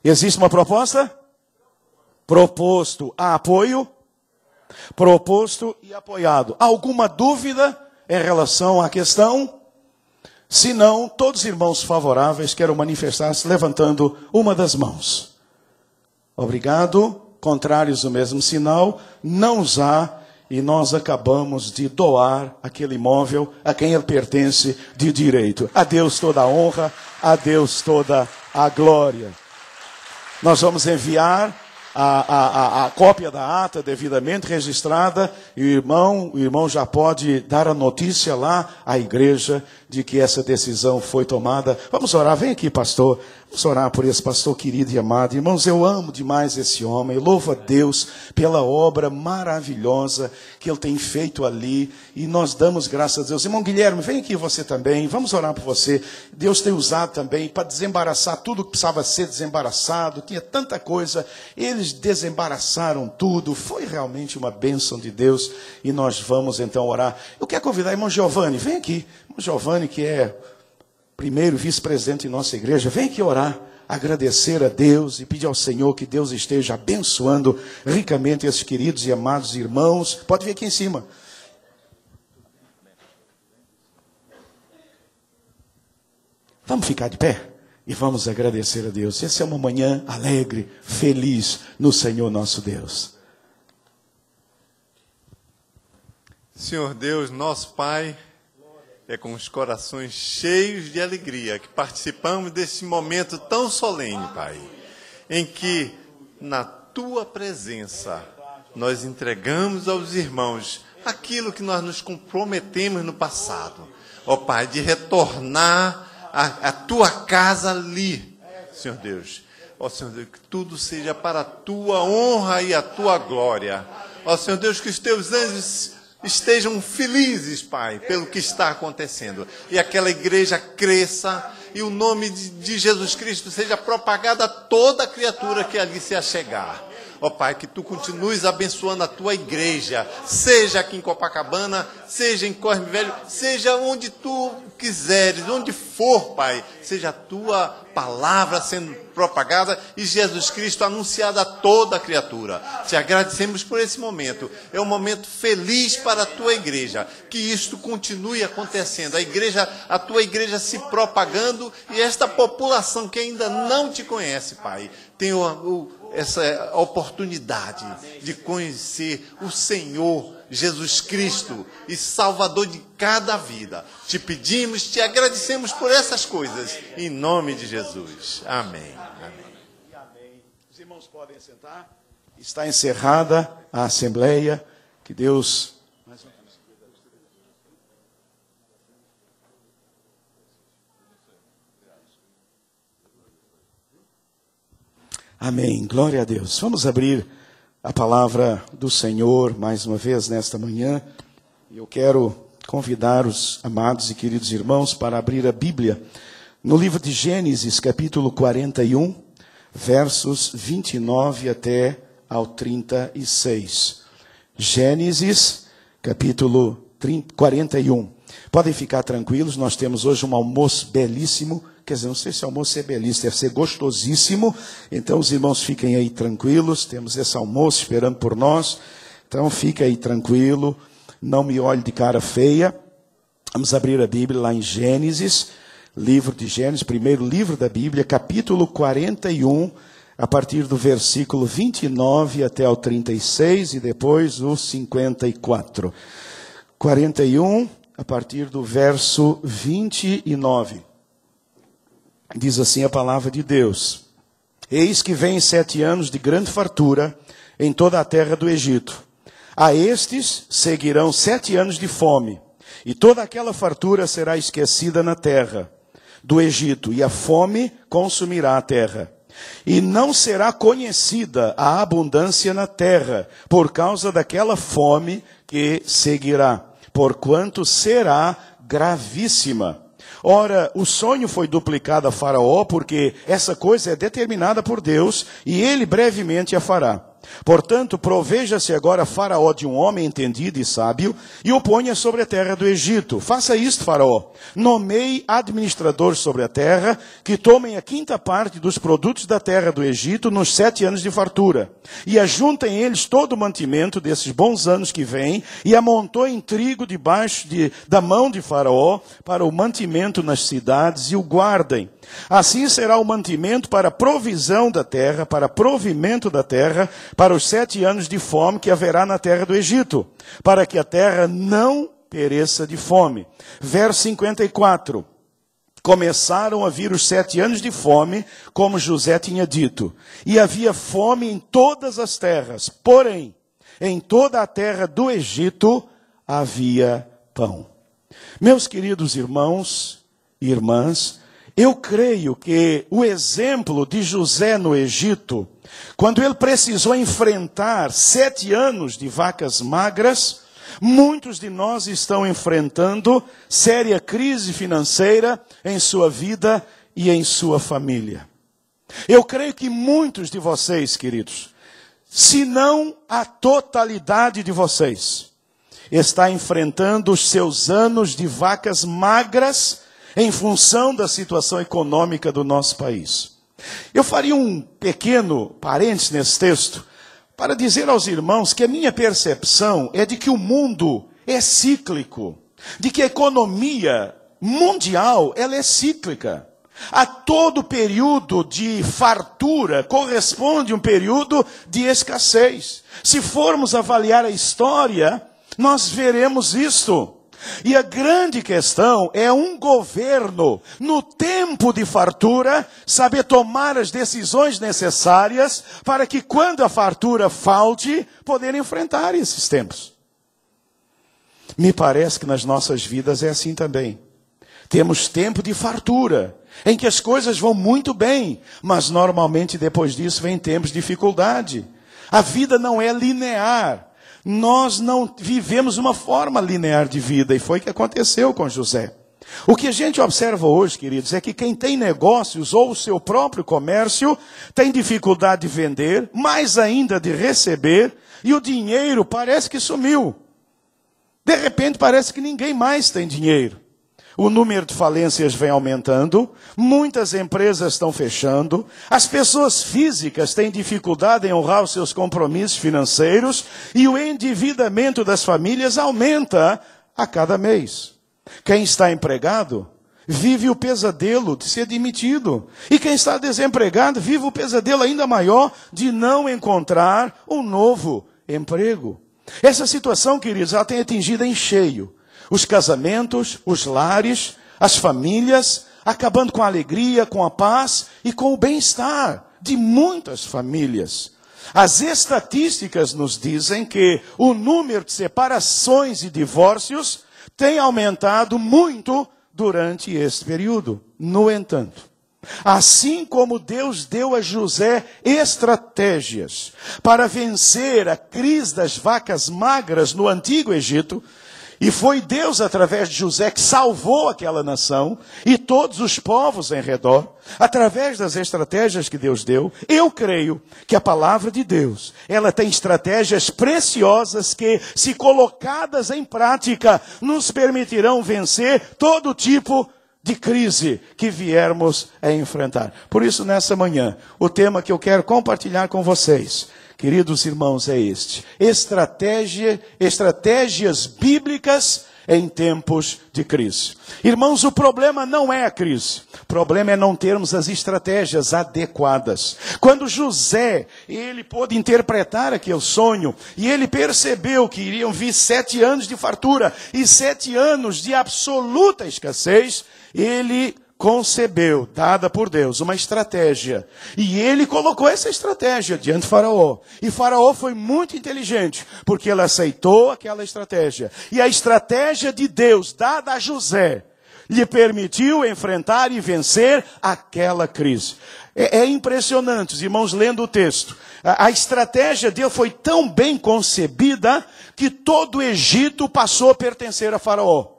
Existe uma proposta? Proposto. Há apoio? Proposto e apoiado. Alguma dúvida em relação à questão? Se não, todos os irmãos favoráveis querem manifestar-se levantando uma das mãos. Obrigado. Contrários do mesmo sinal, não os há, e nós acabamos de doar aquele imóvel a quem ele pertence de direito. A Deus toda a honra, a Deus toda a glória. Nós vamos enviar a cópia da ata devidamente registrada, e o irmão já pode dar a notícia lá à igreja de que essa decisão foi tomada. Vamos orar, vem aqui, pastor. Vamos orar por esse pastor querido e amado. Irmãos, eu amo demais esse homem. Eu louvo a Deus pela obra maravilhosa que ele tem feito ali. E nós damos graças a Deus. Irmão Guilherme, vem aqui você também. Vamos orar por você. Deus tem usado também para desembaraçar tudo que precisava ser desembaraçado. Tinha tanta coisa. Eles desembaraçaram tudo. Foi realmente uma bênção de Deus. E nós vamos então orar. Eu quero convidar o irmão Giovanni. Vem aqui. Irmão Giovanni, que é primeiro vice-presidente em nossa igreja, vem aqui orar, agradecer a Deus e pedir ao Senhor que Deus esteja abençoando ricamente esses queridos e amados irmãos. Pode vir aqui em cima. Vamos ficar de pé e vamos agradecer a Deus. Essa é uma manhã alegre, feliz no Senhor nosso Deus. Senhor Deus, nosso Pai, é com os corações cheios de alegria que participamos desse momento tão solene, Pai, em que, na Tua presença, nós entregamos aos irmãos aquilo que nós nos comprometemos no passado. Ó Pai, de retornar a tua casa ali, Senhor Deus. Ó Senhor Deus, que tudo seja para a tua honra e a tua glória. Ó Senhor Deus, que os teus anjos estejam felizes, Pai, pelo que está acontecendo. E aquela igreja cresça e o nome de Jesus Cristo seja propagado a toda criatura que ali se achegar. Ó Pai, que tu continues abençoando a tua igreja, seja aqui em Copacabana, seja em Cosme Velho, seja onde tu quiseres, onde for, Pai, seja a tua palavra sendo propagada e Jesus Cristo anunciado a toda a criatura. Te agradecemos por esse momento. É um momento feliz para a tua igreja. Que isto continue acontecendo. A tua igreja se propagando e esta população que ainda não te conhece, Pai, tem essa oportunidade de conhecer o Senhor Jesus Cristo e Salvador de cada vida. Te pedimos, te agradecemos por essas coisas, em nome de Jesus. Amém. Amém. Os irmãos podem sentar. Está encerrada a assembleia. Que Deus... Amém. Glória a Deus. Vamos abrir a palavra do Senhor mais uma vez nesta manhã. Eu quero convidar os amados e queridos irmãos para abrir a Bíblia no livro de Gênesis, capítulo 41, versos 29 até ao 36. Gênesis, capítulo 41. Podem ficar tranquilos, nós temos hoje um almoço belíssimo. Quer dizer, não sei se o almoço é belíssimo, deve ser gostosíssimo. Então os irmãos fiquem aí tranquilos, temos esse almoço esperando por nós. Então fique aí tranquilo, não me olhe de cara feia. Vamos abrir a Bíblia lá em Gênesis, livro de Gênesis, primeiro livro da Bíblia, capítulo 41, a partir do versículo 29 até ao 36 e depois o 54. 41, a partir do verso 29. Diz assim a palavra de Deus: Eis que vem 7 anos de grande fartura em toda a terra do Egito. A estes seguirão 7 anos de fome, e toda aquela fartura será esquecida na terra do Egito, e a fome consumirá a terra. E não será conhecida a abundância na terra, por causa daquela fome que seguirá, porquanto será gravíssima. Ora, o sonho foi duplicado a Faraó, porque essa coisa é determinada por Deus, e ele brevemente a fará. Portanto, proveja-se agora Faraó de um homem entendido e sábio, e o ponha sobre a terra do Egito. Faça isto, Faraó. Nomeie administradores sobre a terra, que tomem a 5ª parte dos produtos da terra do Egito nos 7 anos de fartura. E ajuntem eles todo o mantimento desses bons anos que vêm, e amontoem trigo debaixo da mão de Faraó para o mantimento nas cidades, e o guardem. Assim será o mantimento para a provisão da terra, para provimento da terra, para os 7 anos de fome que haverá na terra do Egito, para que a terra não pereça de fome. Verso 54. Começaram a vir os 7 anos de fome, como José tinha dito. E havia fome em todas as terras, porém, em toda a terra do Egito havia pão. Meus queridos irmãos e irmãs, eu creio que o exemplo de José no Egito, quando ele precisou enfrentar 7 anos de vacas magras, muitos de nós estão enfrentando séria crise financeira em sua vida e em sua família. Eu creio que muitos de vocês, queridos, se não a totalidade de vocês, está enfrentando os seus anos de vacas magras em função da situação econômica do nosso país. Eu faria um pequeno parênteses nesse texto para dizer aos irmãos que a minha percepção é de que o mundo é cíclico, de que a economia mundial ela é cíclica. A todo período de fartura corresponde um período de escassez. Se formos avaliar a história, nós veremos isto. E a grande questão é um governo, no tempo de fartura, saber tomar as decisões necessárias para que quando a fartura falte, poder enfrentar esses tempos. Me parece que nas nossas vidas é assim também. Temos tempo de fartura, em que as coisas vão muito bem, mas normalmente depois disso vem tempos de dificuldade. A vida não é linear. Nós não vivemos uma forma linear de vida, e foi o que aconteceu com José. O que a gente observa hoje, queridos, é que quem tem negócios ou o seu próprio comércio tem dificuldade de vender, mais ainda de receber, e o dinheiro parece que sumiu. De repente parece que ninguém mais tem dinheiro. O número de falências vem aumentando, muitas empresas estão fechando, as pessoas físicas têm dificuldade em honrar os seus compromissos financeiros e o endividamento das famílias aumenta a cada mês. Quem está empregado vive o pesadelo de ser demitido. E quem está desempregado vive o pesadelo ainda maior de não encontrar um novo emprego. Essa situação, queridos, ela tem atingido em cheio os casamentos, os lares, as famílias, acabando com a alegria, com a paz e com o bem-estar de muitas famílias. As estatísticas nos dizem que o número de separações e divórcios tem aumentado muito durante este período. No entanto, assim como Deus deu a José estratégias para vencer a crise das vacas magras no Antigo Egito, e foi Deus, através de José, que salvou aquela nação e todos os povos em redor, através das estratégias que Deus deu, eu creio que a palavra de Deus, ela tem estratégias preciosas que, se colocadas em prática, nos permitirão vencer todo tipo de crise que viermos a enfrentar. Por isso, nessa manhã, o tema que eu quero compartilhar com vocês, queridos irmãos, é este: estratégias bíblicas em tempos de crise. Irmãos, o problema não é a crise. O problema é não termos as estratégias adequadas. Quando José, ele pôde interpretar aquele sonho, e ele percebeu que iriam vir 7 anos de fartura e 7 anos de absoluta escassez, ele concebeu, dada por Deus, uma estratégia. E ele colocou essa estratégia diante de Faraó. E Faraó foi muito inteligente, porque ele aceitou aquela estratégia. E a estratégia de Deus, dada a José, lhe permitiu enfrentar e vencer aquela crise. É impressionante, os irmãos, lendo o texto. A estratégia dele foi tão bem concebida que todo o Egito passou a pertencer a Faraó.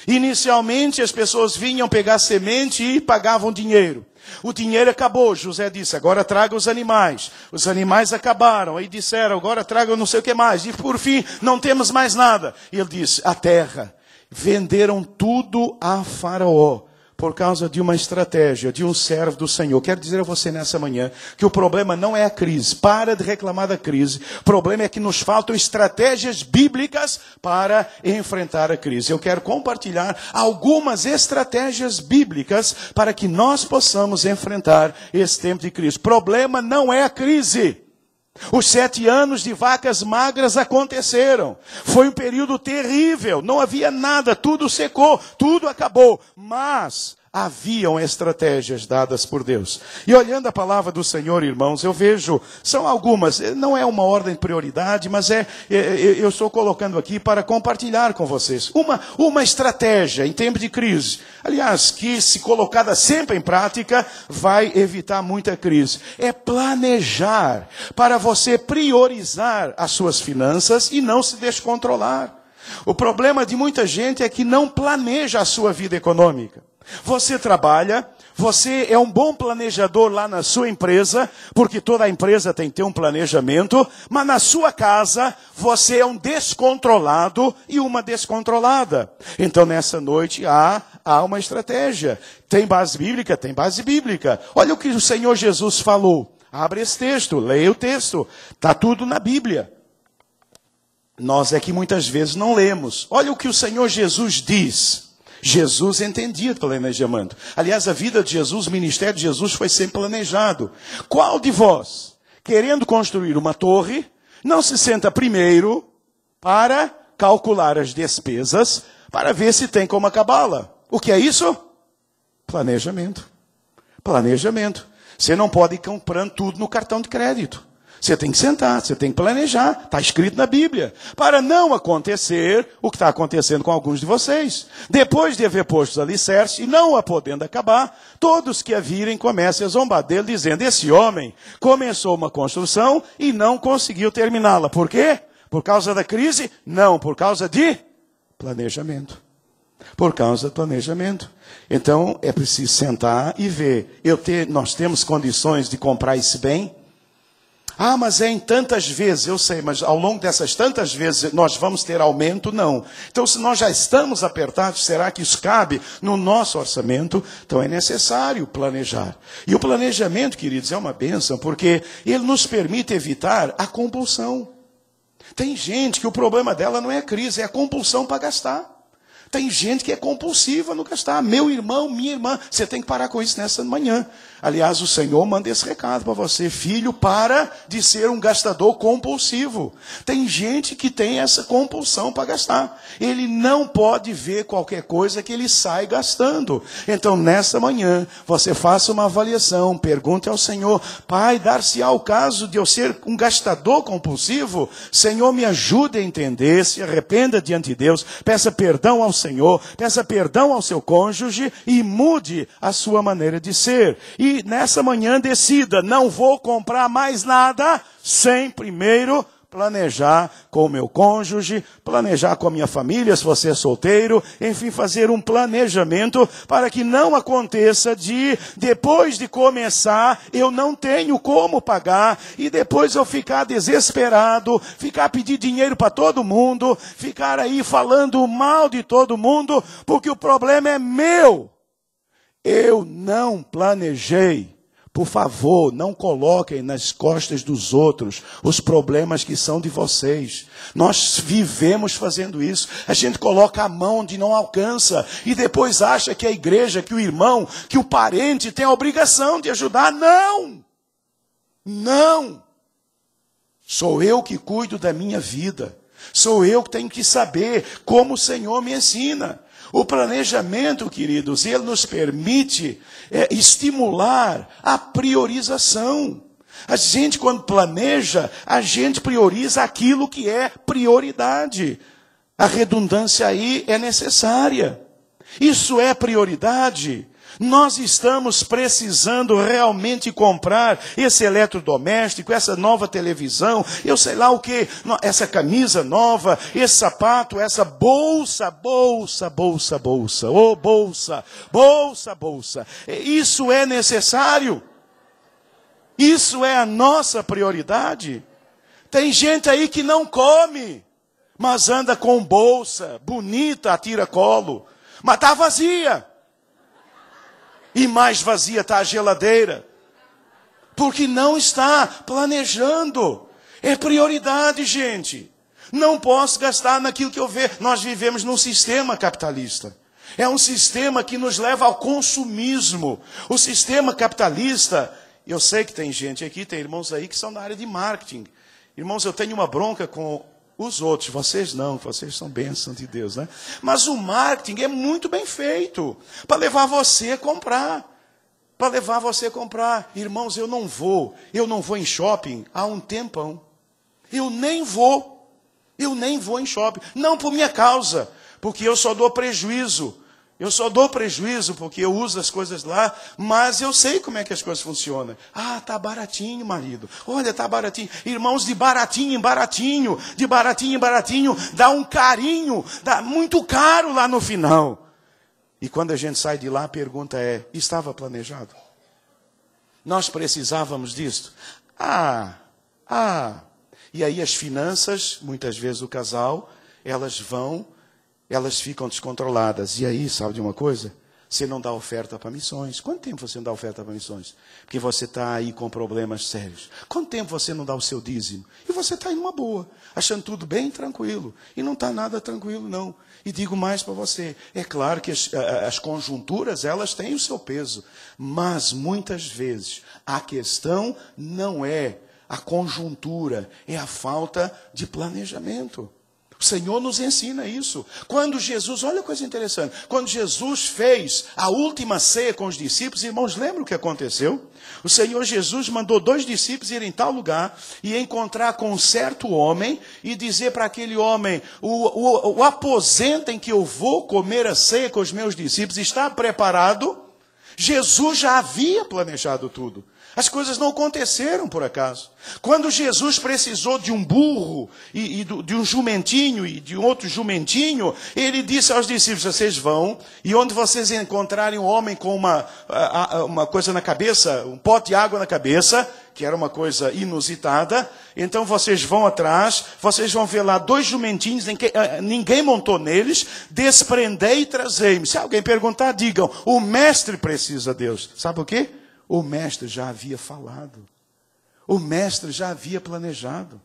Inicialmente as pessoas vinham pegar semente e pagavam dinheiro. O dinheiro acabou. José disse: agora traga os animais. Os animais acabaram. Aí disseram: agora traga não sei o que mais. E por fim, não temos mais nada. E ele disse: a terra. Venderam tudo a Faraó por causa de uma estratégia de um servo do Senhor. Quero dizer a você nessa manhã que o problema não é a crise. Para de reclamar da crise. O problema é que nos faltam estratégias bíblicas para enfrentar a crise. Eu quero compartilhar algumas estratégias bíblicas para que nós possamos enfrentar esse tempo de crise. O problema não é a crise. Os 7 anos de vacas magras aconteceram. Foi um período terrível. Não havia nada. Tudo secou. Tudo acabou. Mas haviam estratégias dadas por Deus. E olhando a palavra do Senhor, irmãos, eu vejo, são algumas, não é uma ordem de prioridade, mas eu estou colocando aqui para compartilhar com vocês. Uma estratégia em tempo de crise, aliás, que se colocada sempre em prática, vai evitar muita crise. É planejar para você priorizar as suas finanças e não se descontrolar. O problema de muita gente é que não planeja a sua vida econômica. Você trabalha, você é um bom planejador lá na sua empresa, porque toda empresa tem que ter um planejamento, mas na sua casa você é um descontrolado e uma descontrolada. Então nessa noite há uma estratégia. Tem base bíblica? Tem base bíblica. Olha o que o Senhor Jesus falou. Abre esse texto, leia o texto. Está tudo na Bíblia. Nós é que muitas vezes não lemos. Olha o que o Senhor Jesus diz. Jesus entendia planejamento. Aliás, a vida de Jesus, o ministério de Jesus foi sempre planejado. Qual de vós, querendo construir uma torre, não se senta primeiro para calcular as despesas, para ver se tem como acabá-la? O que é isso? Planejamento. Planejamento. Você não pode ir comprando tudo no cartão de crédito. Você tem que sentar, você tem que planejar. Está escrito na Bíblia. Para não acontecer o que está acontecendo com alguns de vocês. Depois de haver posto os alicerces, e não a podendo acabar, todos que a virem comecem a zombar dele, dizendo, esse homem começou uma construção e não conseguiu terminá-la. Por quê? Por causa da crise? Não, por causa de planejamento. Por causa do planejamento. Então, é preciso sentar e ver. Nós temos condições de comprar esse bem? Ah, mas é em tantas vezes, eu sei, mas ao longo dessas tantas vezes nós vamos ter aumento? Não. Então, se nós já estamos apertados, será que isso cabe no nosso orçamento? Então, é necessário planejar. E o planejamento, queridos, é uma bênção, porque ele nos permite evitar a compulsão. Tem gente que o problema dela não é a crise, é a compulsão para gastar. Tem gente que é compulsiva no gastar. Meu irmão, minha irmã, você tem que parar com isso nessa manhã. Aliás, o Senhor manda esse recado para você. Filho, para de ser um gastador compulsivo. Tem gente que tem essa compulsão para gastar. Ele não pode ver qualquer coisa que ele sai gastando. Então, nessa manhã, você faça uma avaliação. Pergunte ao Senhor, Pai, dar-se-á o caso de eu ser um gastador compulsivo? Senhor, me ajude a entender. Se arrependa diante de Deus. Peça perdão ao Senhor. Peça perdão ao seu cônjuge e mude a sua maneira de ser. E nessa manhã decida, não vou comprar mais nada sem primeiro planejar com o meu cônjuge, planejar com a minha família, se você é solteiro, enfim, fazer um planejamento para que não aconteça depois de começar, eu não tenho como pagar, e depois eu ficar desesperado, ficar pedindo dinheiro para todo mundo, ficar aí falando mal de todo mundo, porque o problema é meu. Eu não planejei. Por favor, não coloquem nas costas dos outros os problemas que são de vocês. Nós vivemos fazendo isso. A gente coloca a mão onde não alcança e depois acha que a igreja, que o irmão, que o parente tem a obrigação de ajudar. Não! Não! Sou eu que cuido da minha vida. Sou eu que tenho que saber como o Senhor me ensina. O planejamento, queridos, ele nos permite estimular a priorização. A gente, quando planeja, a gente prioriza aquilo que é prioridade. A redundância aí é necessária. Isso é prioridade. Nós estamos precisando realmente comprar esse eletrodoméstico, essa nova televisão, eu sei lá o que, essa camisa nova, esse sapato, essa bolsa. Isso é necessário. Isso é a nossa prioridade. Tem gente aí que não come, mas anda com bolsa bonita, a tiracolo, mas está vazia. E mais vazia está a geladeira. Porque não está planejando. É prioridade, gente. Não posso gastar naquilo que eu vejo. Nós vivemos num sistema capitalista. É um sistema que nos leva ao consumismo. O sistema capitalista, eu sei que tem gente aqui, tem irmãos aí que são da área de marketing. Irmãos, eu tenho uma bronca com os outros, vocês não, vocês são bênçãos de Deus, né? Mas o marketing é muito bem feito para levar você a comprar. Para levar você a comprar. Irmãos, eu não vou em shopping há um tempão. Eu nem vou em shopping. Não por minha causa, porque eu só dou prejuízo. Eu só dou prejuízo porque eu uso as coisas lá, mas eu sei como é que as coisas funcionam. Ah, tá baratinho, marido. Olha, tá baratinho. Irmãos, de baratinho em baratinho, de baratinho em baratinho, dá um carinho, dá muito caro lá no final. E quando a gente sai de lá, a pergunta é, estava planejado? Nós precisávamos disso? E aí as finanças, muitas vezes o casal, elas ficam descontroladas. E aí, sabe de uma coisa? Você não dá oferta para missões. Quanto tempo você não dá oferta para missões? Porque você está aí com problemas sérios. Quanto tempo você não dá o seu dízimo? E você está em uma boa, achando tudo bem tranquilo. E não está nada tranquilo, não. E digo mais para você. É claro que as conjunturas, elas têm o seu peso. Mas, muitas vezes, a questão não é a conjuntura, é a falta de planejamento. O Senhor nos ensina isso. Quando Jesus, olha que coisa interessante, quando Jesus fez a última ceia com os discípulos, irmãos, lembram o que aconteceu? O Senhor Jesus mandou 2 discípulos irem em tal lugar e encontrar com um certo homem e dizer para aquele homem, o aposento em que eu vou comer a ceia com os meus discípulos está preparado? Jesus já havia planejado tudo. As coisas não aconteceram por acaso. Quando Jesus precisou de um burro, de um jumentinho e de um outro jumentinho, ele disse aos discípulos, vocês vão, e onde vocês encontrarem um homem com uma coisa na cabeça, um pote de água na cabeça, que era uma coisa inusitada, então vocês vão atrás, vocês vão ver lá 2 jumentinhos, ninguém montou neles, desprendei e trazei-me. Se alguém perguntar, digam, o mestre precisa de Deus. Sabe o quê? O mestre já havia falado. O mestre já havia planejado.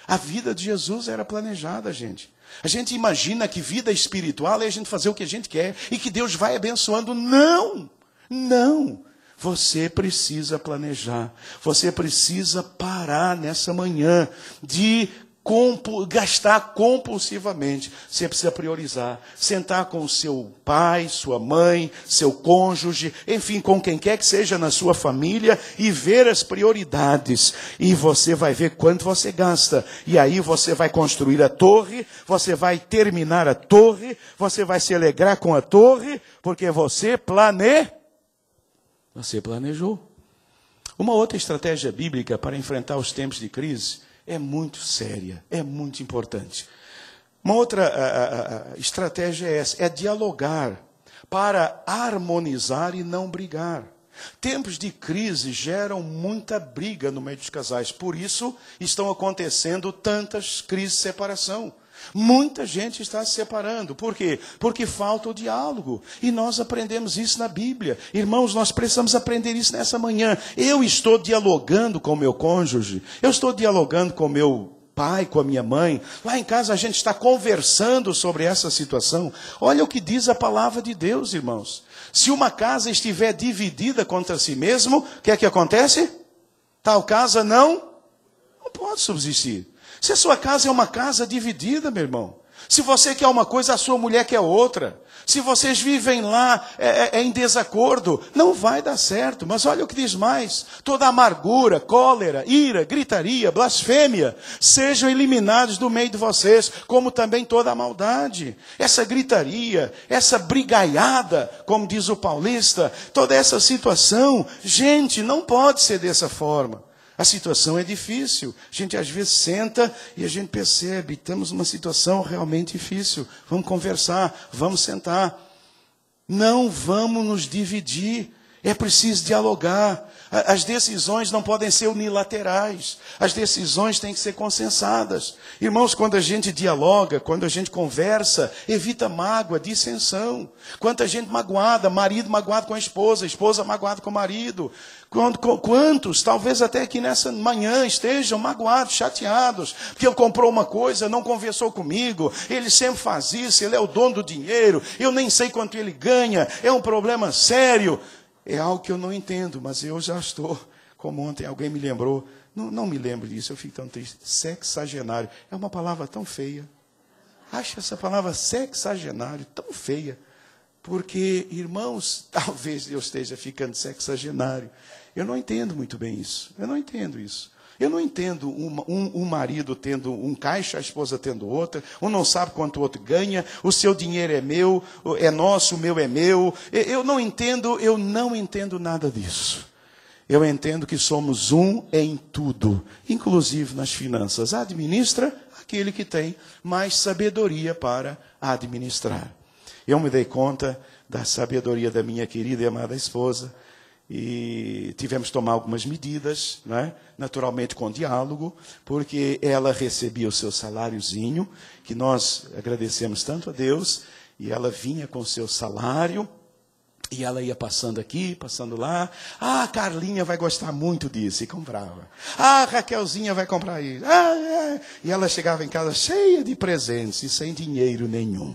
A vida de Jesus era planejada, gente. A gente imagina que vida espiritual é a gente fazer o que a gente quer e que Deus vai abençoando. Não, não. Você precisa planejar. Você precisa parar nessa manhã de gastar compulsivamente. Você precisa priorizar. Sentar com o seu pai, sua mãe, seu cônjuge, enfim, com quem quer que seja na sua família e ver as prioridades. E você vai ver quanto você gasta. E aí você vai construir a torre, você vai terminar a torre, você vai se alegrar com a torre, porque você planejou. Uma outra estratégia bíblica para enfrentar os tempos de crise é muito séria, é muito importante. Uma outra estratégia é essa, é dialogar para harmonizar e não brigar. Tempos de crise geram muita briga no meio dos casais, por isso estão acontecendo tantas crises de separação. Muita gente está se separando. Por quê? Porque falta o diálogo. E nós aprendemos isso na Bíblia. Irmãos, nós precisamos aprender isso nessa manhã. Eu estou dialogando com o meu cônjuge. Eu estou dialogando com o meu pai, com a minha mãe. Lá em casa a gente está conversando sobre essa situação. Olha o que diz a palavra de Deus, irmãos. Se uma casa estiver dividida contra si mesmo, o que é que acontece? Tal casa não pode subsistir. Se a sua casa é uma casa dividida, meu irmão. Se você quer uma coisa, a sua mulher quer outra. Se vocês vivem lá em desacordo, não vai dar certo. Mas olha o que diz mais. Toda amargura, cólera, ira, gritaria, blasfêmia, sejam eliminados do meio de vocês, como também toda a maldade. Essa gritaria, essa brigaiada, como diz o paulista, toda essa situação, gente, não pode ser dessa forma. A situação é difícil. A gente às vezes senta e a gente percebe, estamos numa situação realmente difícil. Vamos conversar, vamos sentar. Não vamos nos dividir. É preciso dialogar. As decisões não podem ser unilaterais. As decisões têm que ser consensadas. Irmãos, quando a gente dialoga, quando a gente conversa, evita mágoa, dissensão. Quanta gente magoada, marido magoado com a esposa magoada com o marido. Quantos, talvez até aqui nessa manhã, estejam magoados, chateados, porque ele comprou uma coisa, não conversou comigo, ele sempre faz isso, ele é o dono do dinheiro, eu nem sei quanto ele ganha, é um problema sério. É algo que eu não entendo, mas eu já estou, como ontem alguém me lembrou, não me lembro disso, eu fico tão triste, sexagenário, é uma palavra tão feia. Acho essa palavra sexagenário tão feia, porque, irmãos, talvez eu esteja ficando sexagenário. Eu não entendo muito bem isso, eu não entendo isso. Eu não entendo um marido tendo um caixa, a esposa tendo outra, um não sabe quanto o outro ganha, o seu dinheiro é meu, é nosso, o meu é meu. Eu não entendo nada disso. Eu entendo que somos um em tudo, inclusive nas finanças. Administra aquele que tem mais sabedoria para administrar. Eu me dei conta da sabedoria da minha querida e amada esposa, e tivemos que tomar algumas medidas, né? Naturalmente com diálogo, porque ela recebia o seu saláriozinho, que nós agradecemos tanto a Deus, e ela vinha com o seu salário, e ela ia passando aqui, passando lá. Ah, a Carlinha vai gostar muito disso, e comprava. Ah, a Raquelzinha vai comprar isso. E ela chegava em casa cheia de presentes e sem dinheiro nenhum.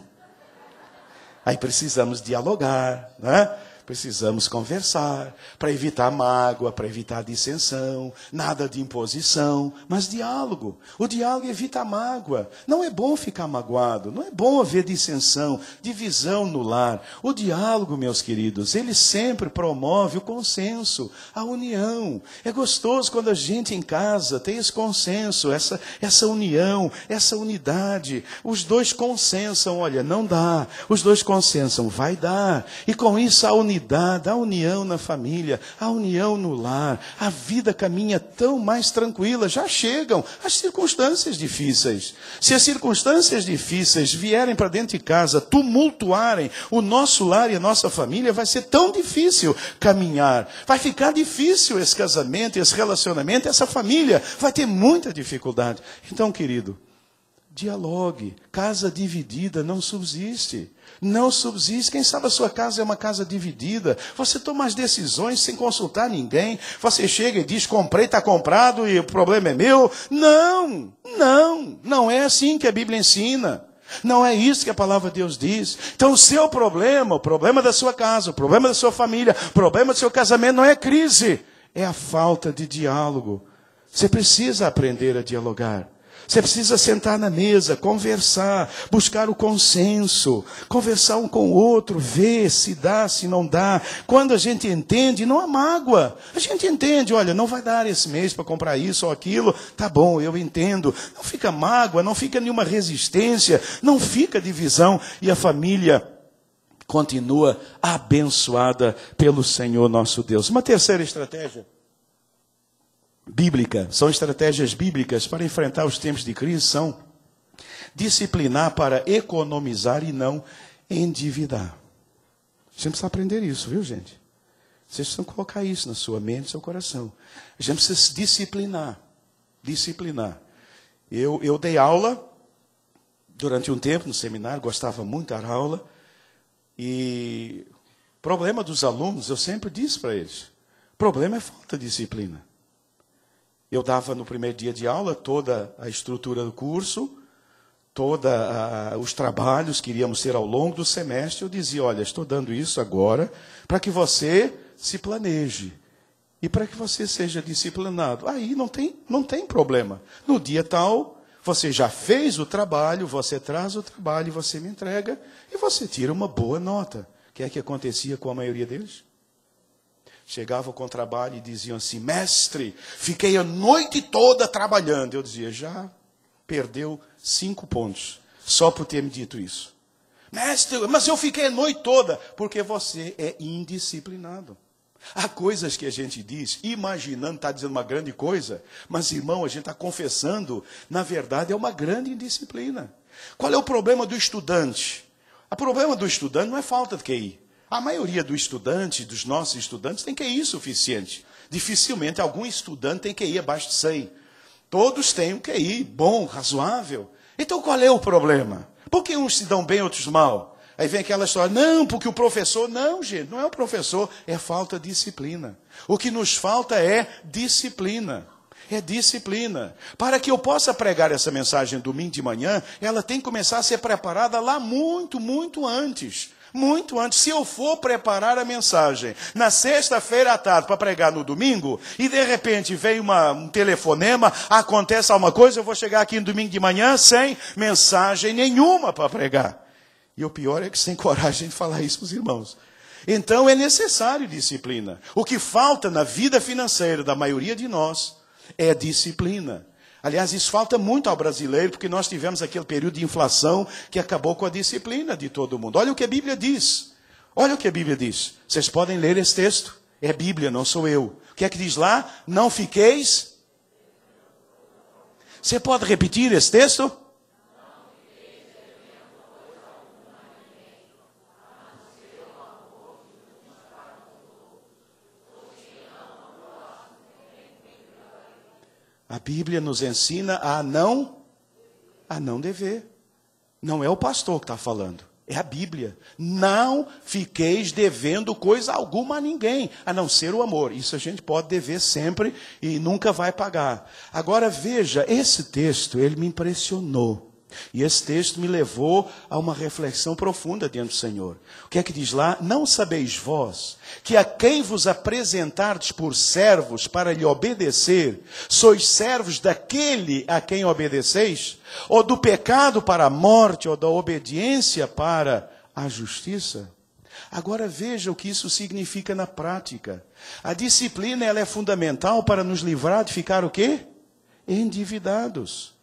Aí precisamos dialogar, né? Precisamos conversar para evitar mágoa, para evitar dissensão, nada de imposição, mas diálogo. O diálogo evita a mágoa. Não é bom ficar magoado, não é bom haver dissensão, divisão no lar. O diálogo, meus queridos, ele sempre promove o consenso, a união. É gostoso quando a gente em casa tem esse consenso, essa união, essa unidade. Os dois consensam, olha, não dá. Os dois consensam, vai dar. E com isso a unidade, a união na família, a união no lar, a vida caminha tão mais tranquila. Já chegam as circunstâncias difíceis. Se as circunstâncias difíceis vierem para dentro de casa, tumultuarem o nosso lar e a nossa família, vai ser tão difícil caminhar. Vai ficar difícil esse casamento, esse relacionamento, essa família. Vai ter muita dificuldade. Então, querido, dialogue. Casa dividida não subsiste. Não subsiste. Quem sabe a sua casa é uma casa dividida. Você toma as decisões sem consultar ninguém. Você chega e diz, comprei, está comprado e o problema é meu. Não é assim que a Bíblia ensina. Não é isso que a palavra de Deus diz. Então o seu problema, o problema da sua casa, o problema da sua família, o problema do seu casamento não é crise. É a falta de diálogo. Você precisa aprender a dialogar. Você precisa sentar na mesa, conversar, buscar o consenso, conversar um com o outro, ver se dá, se não dá. Quando a gente entende, não há mágoa. A gente entende, olha, não vai dar esse mês para comprar isso ou aquilo. Tá bom, eu entendo. Não fica mágoa, não fica nenhuma resistência, não fica divisão. E a família continua abençoada pelo Senhor nosso Deus. Uma terceira estratégia bíblica, são estratégias bíblicas para enfrentar os tempos de crise, são disciplinar para economizar e não endividar. A gente precisa aprender isso, viu, gente? Vocês precisam colocar isso na sua mente, no seu coração. A gente precisa se disciplinar. Disciplinar. Eu dei aula durante um tempo no seminário, gostava muito da aula, e o problema dos alunos, eu sempre disse para eles, o problema é falta de disciplina. Eu dava no primeiro dia de aula toda a estrutura do curso, todos os trabalhos que iríamos ter ao longo do semestre. Eu dizia, olha, estou dando isso agora para que você se planeje e para que você seja disciplinado. Aí não tem problema. No dia tal, você já fez o trabalho, você traz o trabalho, você me entrega e você tira uma boa nota. O que é que acontecia com a maioria deles? Chegavam com o trabalho e diziam assim, mestre, fiquei a noite toda trabalhando. Eu dizia, já perdeu 5 pontos, só por ter me dito isso. Mestre, mas eu fiquei a noite toda, porque você é indisciplinado. Há coisas que a gente diz, imaginando, está dizendo uma grande coisa, mas, irmão, a gente está confessando, na verdade, é uma grande indisciplina. Qual é o problema do estudante? O problema do estudante não é falta de QI. A maioria dos nossos estudantes, tem QI suficiente. Dificilmente algum estudante tem QI abaixo de 100. Todos têm um QI bom, razoável. Então qual é o problema? Por que uns se dão bem, outros mal? Aí vem aquela história, não, porque o professor... Não, gente, não é o professor, é falta de disciplina. O que nos falta é disciplina. É disciplina. Para que eu possa pregar essa mensagem domingo de manhã, ela tem que começar a ser preparada lá muito, muito antes. Muito antes. Se eu for preparar a mensagem na sexta-feira à tarde para pregar no domingo, e de repente vem um telefonema, acontece alguma coisa, eu vou chegar aqui no domingo de manhã sem mensagem nenhuma para pregar. E o pior é que sem coragem de falar isso para os irmãos. Então é necessário disciplina. O que falta na vida financeira da maioria de nós é disciplina. Aliás, isso falta muito ao brasileiro, porque nós tivemos aquele período de inflação que acabou com a disciplina de todo mundo. Olha o que a Bíblia diz. Olha o que a Bíblia diz. Vocês podem ler esse texto. É Bíblia, não sou eu. O que é que diz lá? Não fiqueis... Você pode repetir esse texto? A Bíblia nos ensina a não dever. Não é o pastor que está falando, é a Bíblia. Não fiqueis devendo coisa alguma a ninguém, a não ser o amor. Isso a gente pode dever sempre e nunca vai pagar. Agora veja, esse texto, ele me impressionou. E esse texto me levou a uma reflexão profunda diante do Senhor. O que é que diz lá? Não sabeis vós que a quem vos apresentardes por servos para lhe obedecer, sois servos daquele a quem obedeceis? Ou do pecado para a morte, ou da obediência para a justiça? Agora veja o que isso significa na prática. A disciplina, ela é fundamental para nos livrar de ficar o quê? Endividados.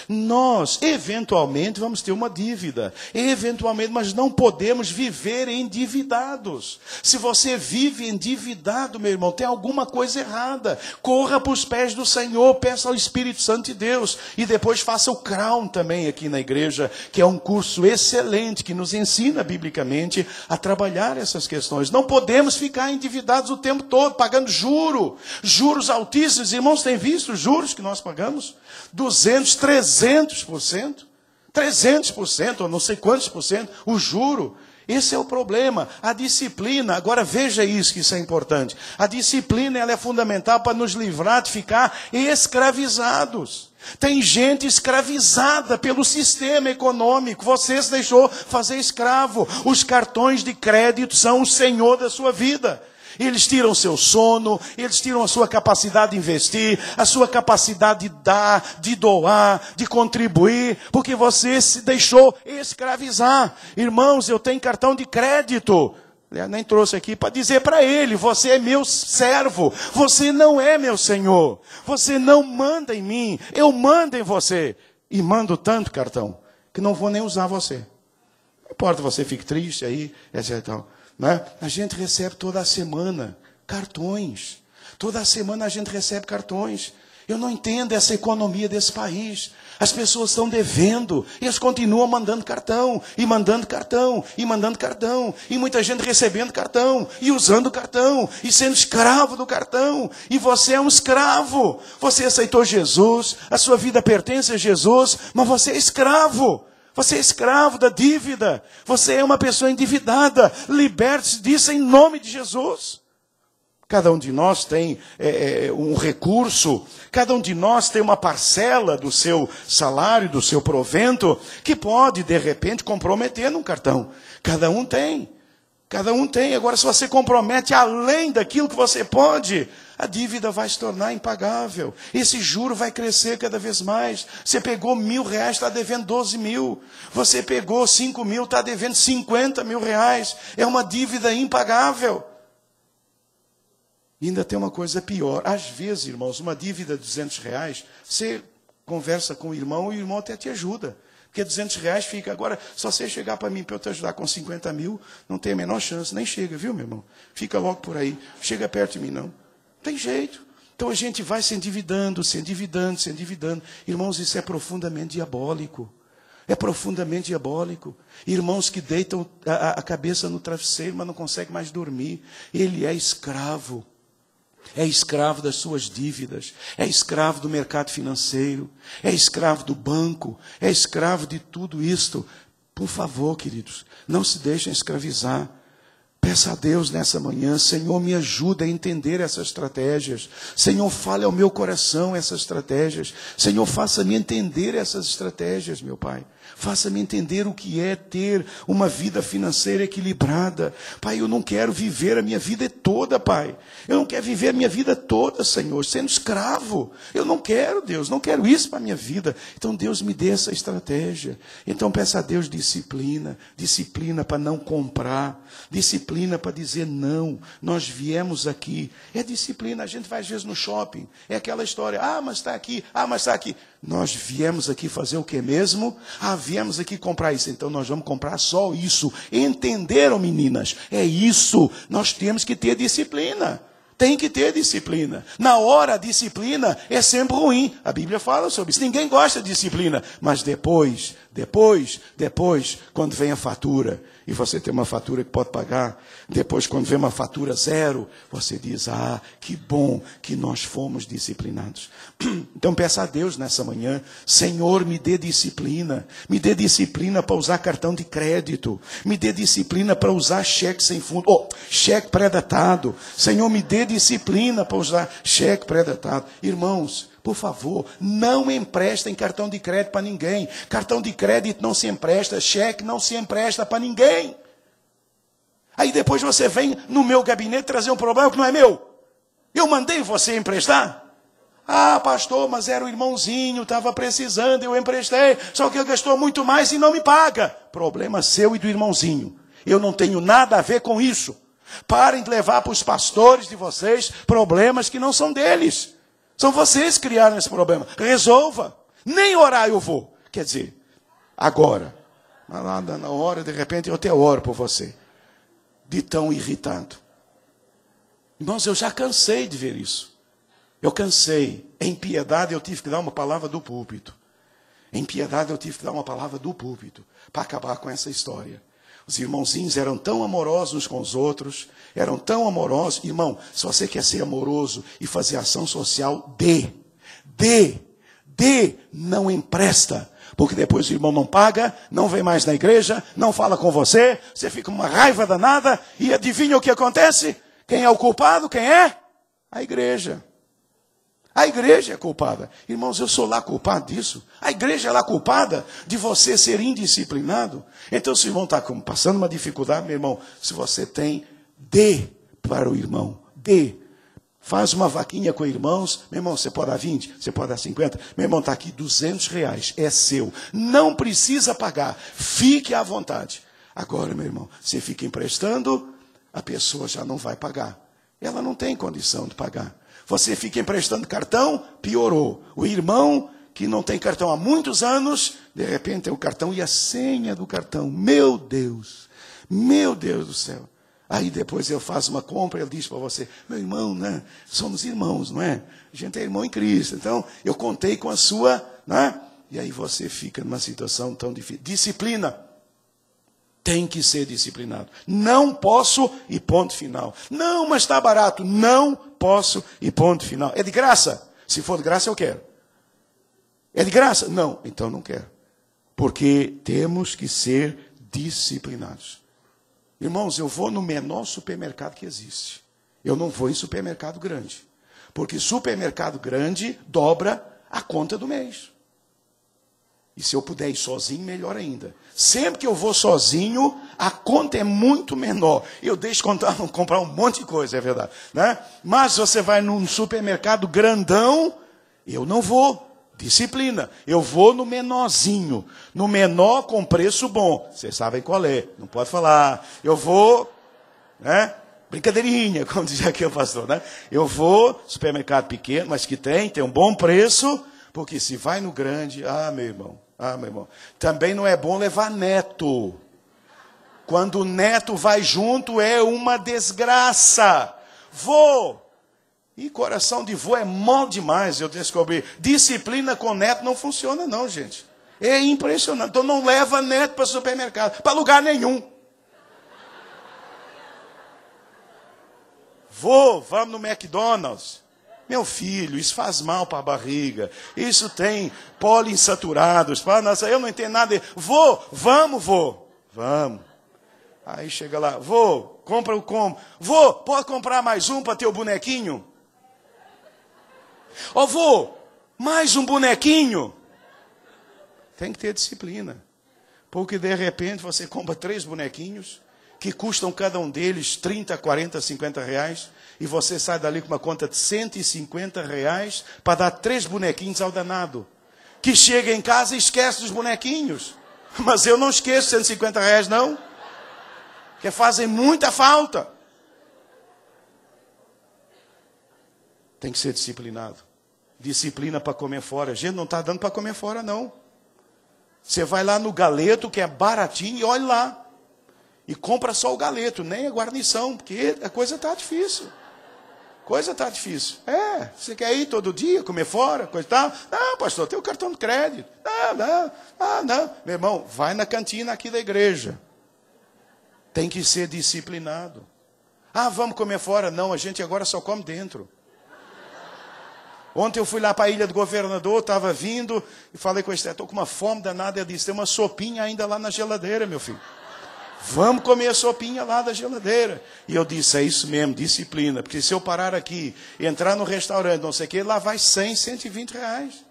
Nós, eventualmente, vamos ter uma dívida. Eventualmente, mas não podemos viver endividados. Se você vive endividado, meu irmão, tem alguma coisa errada. Corra para os pés do Senhor, peça ao Espírito Santo de Deus. E depois faça o Crown também aqui na igreja, que é um curso excelente, que nos ensina biblicamente a trabalhar essas questões. Não podemos ficar endividados o tempo todo, pagando juros altíssimos. Irmãos, têm visto os juros que nós pagamos? 200%, 300%, ou não sei quantos por cento, o juro. Esse é o problema. A disciplina, agora veja isso, que isso é importante. A disciplina, ela é fundamental para nos livrar de ficar escravizados. Tem gente escravizada pelo sistema econômico. Você se deixou fazer escravo. Os cartões de crédito são o senhor da sua vida. Eles tiram o seu sono, eles tiram a sua capacidade de investir, a sua capacidade de dar, de doar, de contribuir, porque você se deixou escravizar. Irmãos, eu tenho cartão de crédito. Eu nem trouxe aqui para dizer para ele, você é meu servo, você não é meu senhor, você não manda em mim, eu mando em você. E mando tanto cartão, que não vou nem usar você. Não importa, você fique triste aí, etc e tal. Né? A gente recebe toda a semana cartões. Toda a semana a gente recebe cartões. Eu não entendo essa economia desse país. As pessoas estão devendo. E eles continuam mandando cartão. E mandando cartão. E mandando cartão. E muita gente recebendo cartão. E usando cartão. E sendo escravo do cartão. E você é um escravo. Você aceitou Jesus. A sua vida pertence a Jesus. Mas você é escravo. Você é escravo da dívida. Você é uma pessoa endividada. Liberte-se disso em nome de Jesus. Cada um de nós tem um recurso. Cada um de nós tem uma parcela do seu salário, do seu provento, que pode, de repente, comprometer num cartão. Cada um tem. Cada um tem. Agora, se você compromete além daquilo que você pode, a dívida vai se tornar impagável. Esse juro vai crescer cada vez mais. Você pegou R$1.000, está devendo 12 mil. Você pegou 5 mil, está devendo 50 mil reais. É uma dívida impagável. E ainda tem uma coisa pior. Às vezes, irmãos, uma dívida de R$200, você conversa com o irmão e o irmão até te ajuda. Porque R$200 fica, agora, só você chegar para mim para eu te ajudar com 50 mil, não tem a menor chance, nem chega, viu, meu irmão? Fica logo por aí, chega perto de mim, não. Tem jeito. Então a gente vai se endividando. Irmãos, isso é profundamente diabólico. É profundamente diabólico. Irmãos que deitam a cabeça no travesseiro, mas não conseguem mais dormir. Ele é escravo. É escravo das suas dívidas, é escravo do mercado financeiro, é escravo do banco, é escravo de tudo isto. Por favor, queridos, não se deixem escravizar. Peça a Deus nessa manhã, Senhor, me ajuda a entender essas estratégias. Senhor, fale ao meu coração essas estratégias. Senhor, faça-me entender essas estratégias, meu Pai. Faça-me entender o que é ter uma vida financeira equilibrada. Pai, eu não quero viver a minha vida toda, Pai. Eu não quero viver a minha vida toda, Senhor, sendo escravo. Eu não quero, Deus, não quero isso para a minha vida. Então, Deus, me dê essa estratégia. Então, peça a Deus disciplina. Disciplina para não comprar. Disciplina para dizer não. Nós viemos aqui. É disciplina. A gente vai às vezes no shopping. É aquela história. Ah, mas está aqui. Ah, mas está aqui. Nós viemos aqui fazer o que mesmo? Ah, viemos aqui comprar isso. Então nós vamos comprar só isso. Entenderam, meninas? É isso. Nós temos que ter disciplina. Tem que ter disciplina. Na hora, a disciplina é sempre ruim. A Bíblia fala sobre isso. Ninguém gosta de disciplina. Mas depois, quando vem a fatura, e você tem uma fatura que pode pagar, depois, quando vem uma fatura zero, você diz, ah, que bom que nós fomos disciplinados. Então, peça a Deus nessa manhã, Senhor, me dê disciplina para usar cartão de crédito, me dê disciplina para usar cheque sem fundo, cheque pré-datado. Senhor, me dê disciplina para usar cheque pré-datado. Irmãos, Por favor, não emprestem cartão de crédito para ninguém. Cartão de crédito não se empresta, cheque não se empresta para ninguém. Aí depois você vem no meu gabinete trazer um problema que não é meu. Eu mandei você emprestar? Ah, pastor, mas era o irmãozinho, estava precisando, eu emprestei, só que ele gastou muito mais e não me paga. Problema seu e do irmãozinho. Eu não tenho nada a ver com isso. Parem de levar para os pastores de vocês problemas que não são deles. São vocês que criaram esse problema. Resolva. Nem orar eu vou. Quer dizer, agora, na hora, de repente, eu até oro por você. De tão irritado. Irmãos, eu já cansei de ver isso. Eu cansei. Em piedade eu tive que dar uma palavra do púlpito. Em piedade eu tive que dar uma palavra do púlpito para acabar com essa história. Os irmãozinhos eram tão amorosos uns com os outros, eram tão amorosos. Irmão, se você quer ser amoroso e fazer ação social, dê, não empresta. Porque depois o irmão não paga, não vem mais na igreja, não fala com você, você fica com uma raiva danada, e adivinha o que acontece? Quem é o culpado? Quem é? A igreja. A igreja é culpada. Irmãos, eu sou lá culpado disso. A igreja é lá culpada de você ser indisciplinado. Então, se o irmão está passando uma dificuldade, meu irmão, se você tem, dê para o irmão. Dê. Faz uma vaquinha com irmãos. Meu irmão, você pode dar 20, você pode dar 50. Meu irmão, está aqui R$200. É seu. Não precisa pagar. Fique à vontade. Agora, meu irmão, você fica emprestando, a pessoa já não vai pagar. Ela não tem condição de pagar. Você fica emprestando cartão, piorou. O irmão que não tem cartão há muitos anos, de repente tem o cartão e a senha do cartão. Meu Deus do céu. Aí depois eu faço uma compra, ele diz para você, meu irmão, né? Somos irmãos, não é? A gente é irmão em Cristo. Então, eu contei com a sua, né? E aí você fica numa situação tão difícil. Disciplina. Tem que ser disciplinado. Não posso e ponto final. Não, mas está barato. Não posso e ponto final. É de graça? Se for de graça, eu quero. É de graça? Não, então não quero. Porque temos que ser disciplinados. Irmãos, eu vou no menor supermercado que existe. Eu não vou em supermercado grande. Porque supermercado grande dobra a conta do mês. E se eu puder ir sozinho, melhor ainda. Sempre que eu vou sozinho, a conta é muito menor. Eu deixo comprar um monte de coisa, é verdade. Né? Mas se você vai num supermercado grandão, eu não vou. Disciplina. Eu vou no menorzinho. No menor com preço bom. Vocês sabem qual é. Não pode falar. Eu vou, né? Brincadeirinha, como diz aqui o pastor, né? Eu vou, supermercado pequeno, mas que tem um bom preço. Porque se vai no grande, meu irmão. Também não é bom levar neto. Quando o neto vai junto, é uma desgraça. Vô. E coração de vô é mole demais, eu descobri. Disciplina com neto não funciona não, gente. É impressionante. Então não leva neto para supermercado, para lugar nenhum. Vô, vamos no McDonald's. Meu filho, isso faz mal para a barriga. Isso tem poliinsaturados. Nossa, eu não entendo nada. Vô, vamos. Aí chega lá, vô, compra o como. Vô, pode comprar mais um para ter o bonequinho? Ó, vô, mais um bonequinho? Tem que ter disciplina. Porque de repente você compra 3 bonequinhos, que custam cada um deles 30, 40, 50 reais. E você sai dali com uma conta de 150 reais para dar 3 bonequinhos ao danado. Que chega em casa e esquece dos bonequinhos. Mas eu não esqueço 150 reais, não. Que fazem muita falta. Tem que ser disciplinado. Disciplina para comer fora. A gente não está dando para comer fora, não. Você vai lá no galeto, que é baratinho, e olha lá. E compra só o galeto, nem a guarnição, porque a coisa está difícil. Você quer ir todo dia, comer fora, coisa e tal? Não, pastor, tem o cartão de crédito. Não. Meu irmão, vai na cantina aqui da igreja. Tem que ser disciplinado. Vamos comer fora? Não, a gente agora só come dentro. Ontem eu fui lá para a Ilha do Governador, estava vindo, e falei com a Esther, estou com uma fome danada. Ela disse, tem uma sopinha ainda lá na geladeira, meu filho. Vamos comer a sopinha lá da geladeira. E eu disse, é isso mesmo, disciplina. Porque se eu parar aqui, entrar no restaurante, não sei o que, lá vai 100, 120 reais.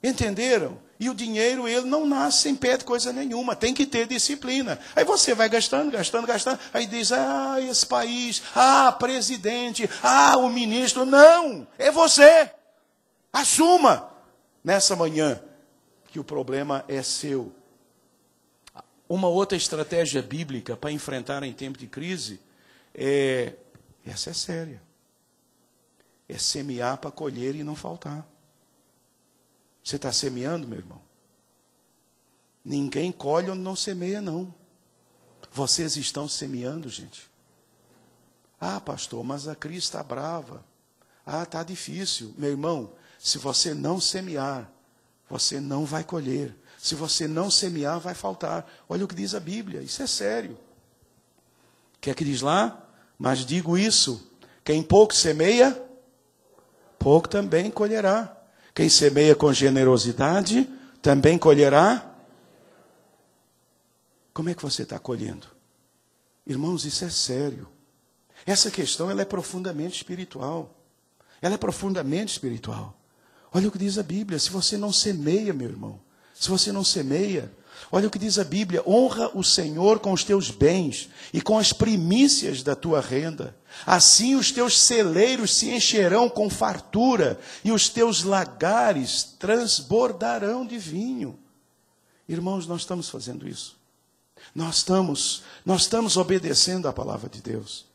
Entenderam? E o dinheiro, ele não nasce sem pé de coisa nenhuma. Tem que ter disciplina. Aí você vai gastando. Aí diz, esse país, presidente, o ministro. Não, é você. Assuma nessa manhã que o problema é seu. Uma outra estratégia bíblica para enfrentar em tempo de crise essa é séria. É semear para colher e não faltar. Você está semeando, meu irmão? Ninguém colhe onde não semeia, não. Vocês estão semeando, gente. Pastor, mas a crise está brava. Está difícil. Meu irmão, se você não semear, você não vai colher. Se você não semear, vai faltar. Olha o que diz a Bíblia, isso é sério. O que é que diz lá? Mas digo isso, quem pouco semeia, pouco também colherá. Quem semeia com generosidade, também colherá. Como é que você está colhendo? Irmãos, isso é sério. Essa questão ela é profundamente espiritual. Ela é profundamente espiritual. Olha o que diz a Bíblia, se você não semeia, meu irmão, se você não semeia, olha o que diz a Bíblia, honra o Senhor com os teus bens e com as primícias da tua renda. Assim os teus celeiros se encherão com fartura e os teus lagares transbordarão de vinho. Irmãos, nós estamos fazendo isso. Nós estamos obedecendo à palavra de Deus.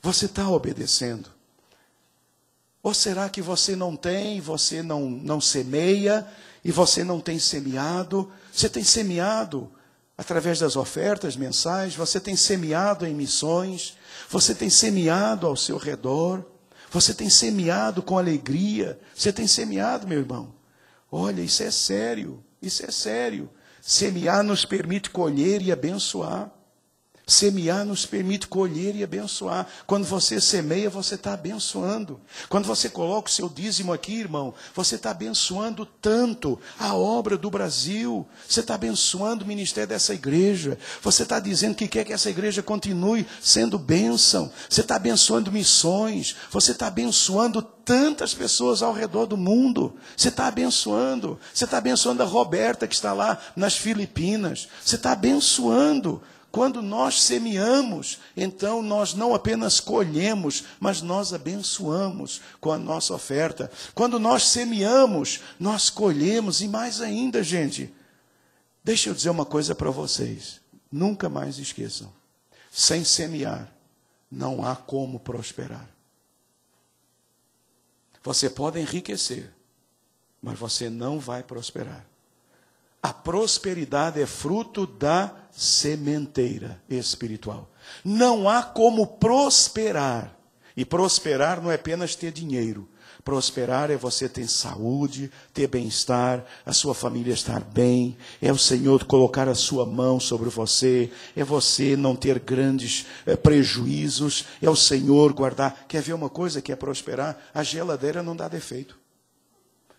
Você está obedecendo? Ou será que você não tem, você não semeia e você não tem semeado? Você tem semeado através das ofertas mensais, você tem semeado em missões, você tem semeado ao seu redor, você tem semeado com alegria, você tem semeado, meu irmão. Olha, isso é sério, isso é sério. Semear nos permite colher e abençoar. Semear nos permite colher e abençoar. Quando você semeia, você está abençoando. Quando você coloca o seu dízimo aqui, irmão, você está abençoando tanto a obra do Brasil. Você está abençoando o ministério dessa igreja. Você está dizendo que quer que essa igreja continue sendo bênção. Você está abençoando missões. Você está abençoando tantas pessoas ao redor do mundo. Você está abençoando. Você está abençoando a Roberta que está lá nas Filipinas. Você está abençoando. Quando nós semeamos, então nós não apenas colhemos, mas nós abençoamos com a nossa oferta. Quando nós semeamos, nós colhemos. E mais ainda, gente, deixa eu dizer uma coisa para vocês. Nunca mais esqueçam. Sem semear, não há como prosperar. Você pode enriquecer, mas você não vai prosperar. A prosperidade é fruto da sementeira espiritual. Não há como prosperar. E prosperar não é apenas ter dinheiro. Prosperar é você ter saúde, ter bem-estar, a sua família estar bem. É o Senhor colocar a sua mão sobre você. É você não ter grandes prejuízos. É o Senhor guardar. Quer ver uma coisa que é prosperar? A geladeira não dá defeito.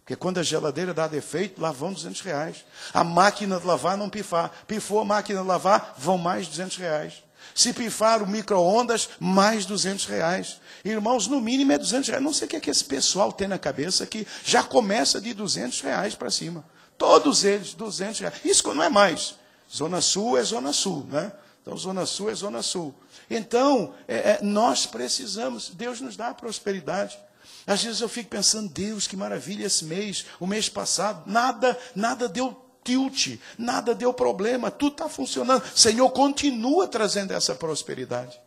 Porque quando a geladeira dá defeito, lá vão R$200. A máquina de lavar não pifar. Pifou a máquina de lavar, vão mais R$200. Se pifar o micro-ondas, mais R$200. Irmãos, no mínimo é R$200. Não sei o que é que esse pessoal tem na cabeça que já começa de R$200 para cima. Todos eles, R$200. Isso não é mais. Zona Sul é Zona Sul, né? Então, Zona Sul é Zona Sul. Então, nós precisamos, Deus nos dá a prosperidade. Às vezes eu fico pensando, Deus, que maravilha esse mês, o mês passado, nada deu tilt, nada deu problema, tudo está funcionando. O Senhor continua trazendo essa prosperidade.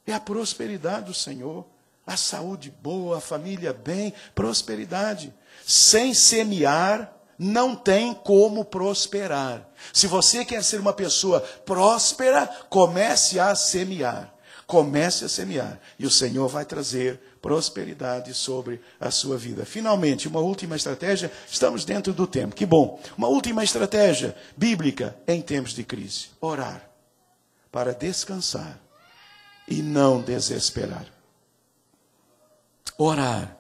É a prosperidade do Senhor, a saúde boa, a família bem, prosperidade. Sem semear, não tem como prosperar. Se você quer ser uma pessoa próspera, comece a semear. Comece a semear. E o Senhor vai trazer prosperidade sobre a sua vida. Finalmente, uma última estratégia. Estamos dentro do tempo. Que bom. Uma última estratégia bíblica em tempos de crise. Orar para descansar e não desesperar. Orar.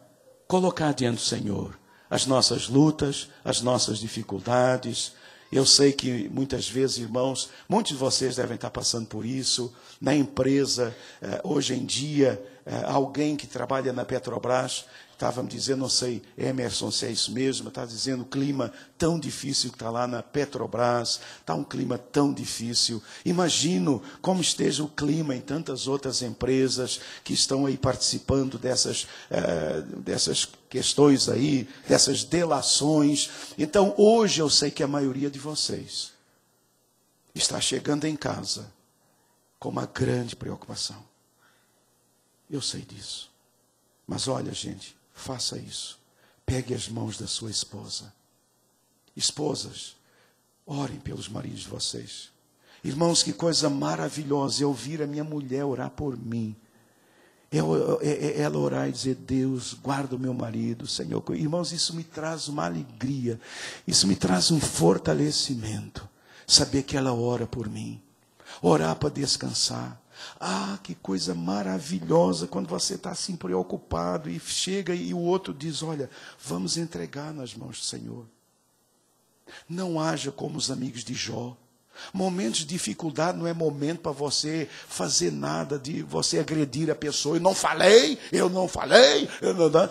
Colocar diante do Senhor as nossas lutas, as nossas dificuldades Eu sei que muitas vezes, irmãos, muitos de vocês devem estar passando por isso. Na empresa, hoje em dia, alguém que trabalha na Petrobras estava me dizendo, não sei, Emerson, se é isso mesmo, está dizendo o clima tão difícil que está lá na Petrobras, está um clima tão difícil. Imagino como esteja o clima em tantas outras empresas que estão aí participando dessas questões aí, dessas delações. Então, hoje eu sei que a maioria de vocês está chegando em casa com uma grande preocupação. Eu sei disso. Mas olha, gente, faça isso. Pegue as mãos da sua esposa. Esposas, orem pelos maridos de vocês. Irmãos, que coisa maravilhosa é ouvir a minha mulher orar por mim. Ela orar e dizer, Deus, guarda o meu marido, Senhor. Irmãos, isso me traz uma alegria. Isso me traz um fortalecimento. Saber que ela ora por mim. Orar para descansar. Ah, que coisa maravilhosa quando você está assim preocupado e chega e o outro diz, olha, vamos entregar nas mãos do Senhor. Não haja como os amigos de Jó. Momentos de dificuldade não é momento para você fazer nada, de você agredir a pessoa. Eu não falei.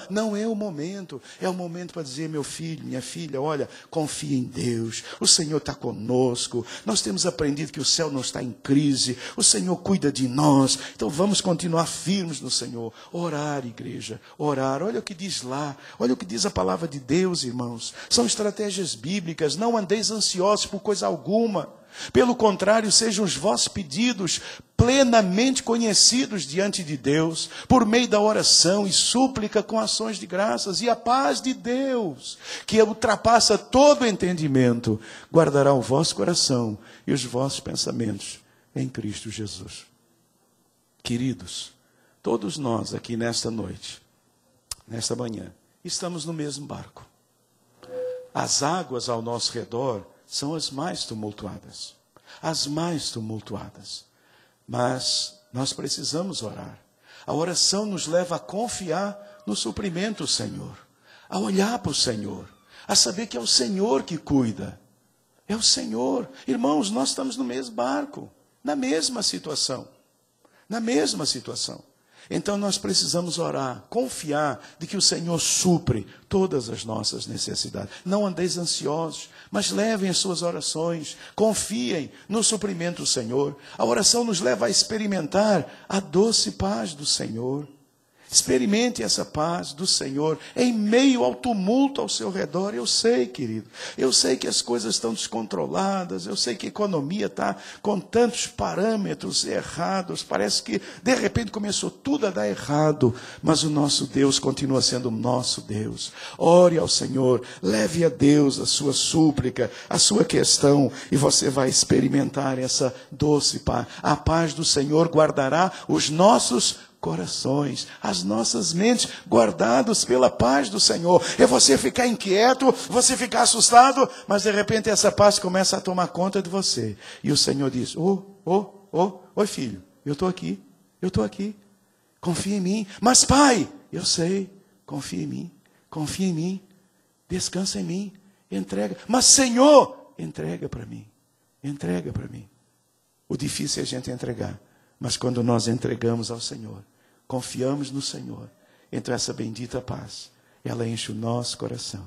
Não é o momento. É o momento para dizer, meu filho, minha filha, olha, confia em Deus. O Senhor está conosco. Nós temos aprendido que o céu não está em crise. O Senhor cuida de nós. Então vamos continuar firmes no Senhor. Orar, igreja, orar. Olha o que diz lá. Olha o que diz a palavra de Deus, irmãos. São estratégias bíblicas. Não andeis ansiosos por coisa alguma. Pelo contrário, sejam os vossos pedidos plenamente conhecidos diante de Deus, por meio da oração e súplica com ações de graças. E a paz de Deus, que ultrapassa todo entendimento, guardará o vosso coração e os vossos pensamentos em Cristo Jesus. Queridos, todos nós aqui nesta noite, nesta manhã, estamos no mesmo barco. As águas ao nosso redor são as mais tumultuadas. As mais tumultuadas. Mas nós precisamos orar. A oração nos leva a confiar no suprimento do Senhor. A olhar para o Senhor. A saber que é o Senhor que cuida. É o Senhor. Irmãos, nós estamos no mesmo barco. Na mesma situação. Na mesma situação. Então nós precisamos orar, confiar de que o Senhor supre todas as nossas necessidades. Não andeis ansiosos, mas levem as suas orações, confiem no suprimento do Senhor. A oração nos leva a experimentar a doce paz do Senhor. Experimente essa paz do Senhor em meio ao tumulto ao seu redor. Eu sei, querido, eu sei que as coisas estão descontroladas, eu sei que a economia está com tantos parâmetros errados, parece que de repente começou tudo a dar errado, mas o nosso Deus continua sendo o nosso Deus. Ore ao Senhor, leve a Deus a sua súplica, a sua questão, e você vai experimentar essa doce paz. A paz do Senhor guardará os nossos corações, as nossas mentes guardados pela paz do Senhor. É você ficar inquieto, você ficar assustado, mas de repente essa paz começa a tomar conta de você. E o Senhor diz, oi filho, eu estou aqui, confia em mim. Mas pai, eu sei, confia em mim, descansa em mim, entrega. Mas Senhor, entrega para mim. O difícil é a gente entregar. Mas quando nós entregamos ao Senhor, confiamos no Senhor, então essa bendita paz, ela enche o nosso coração.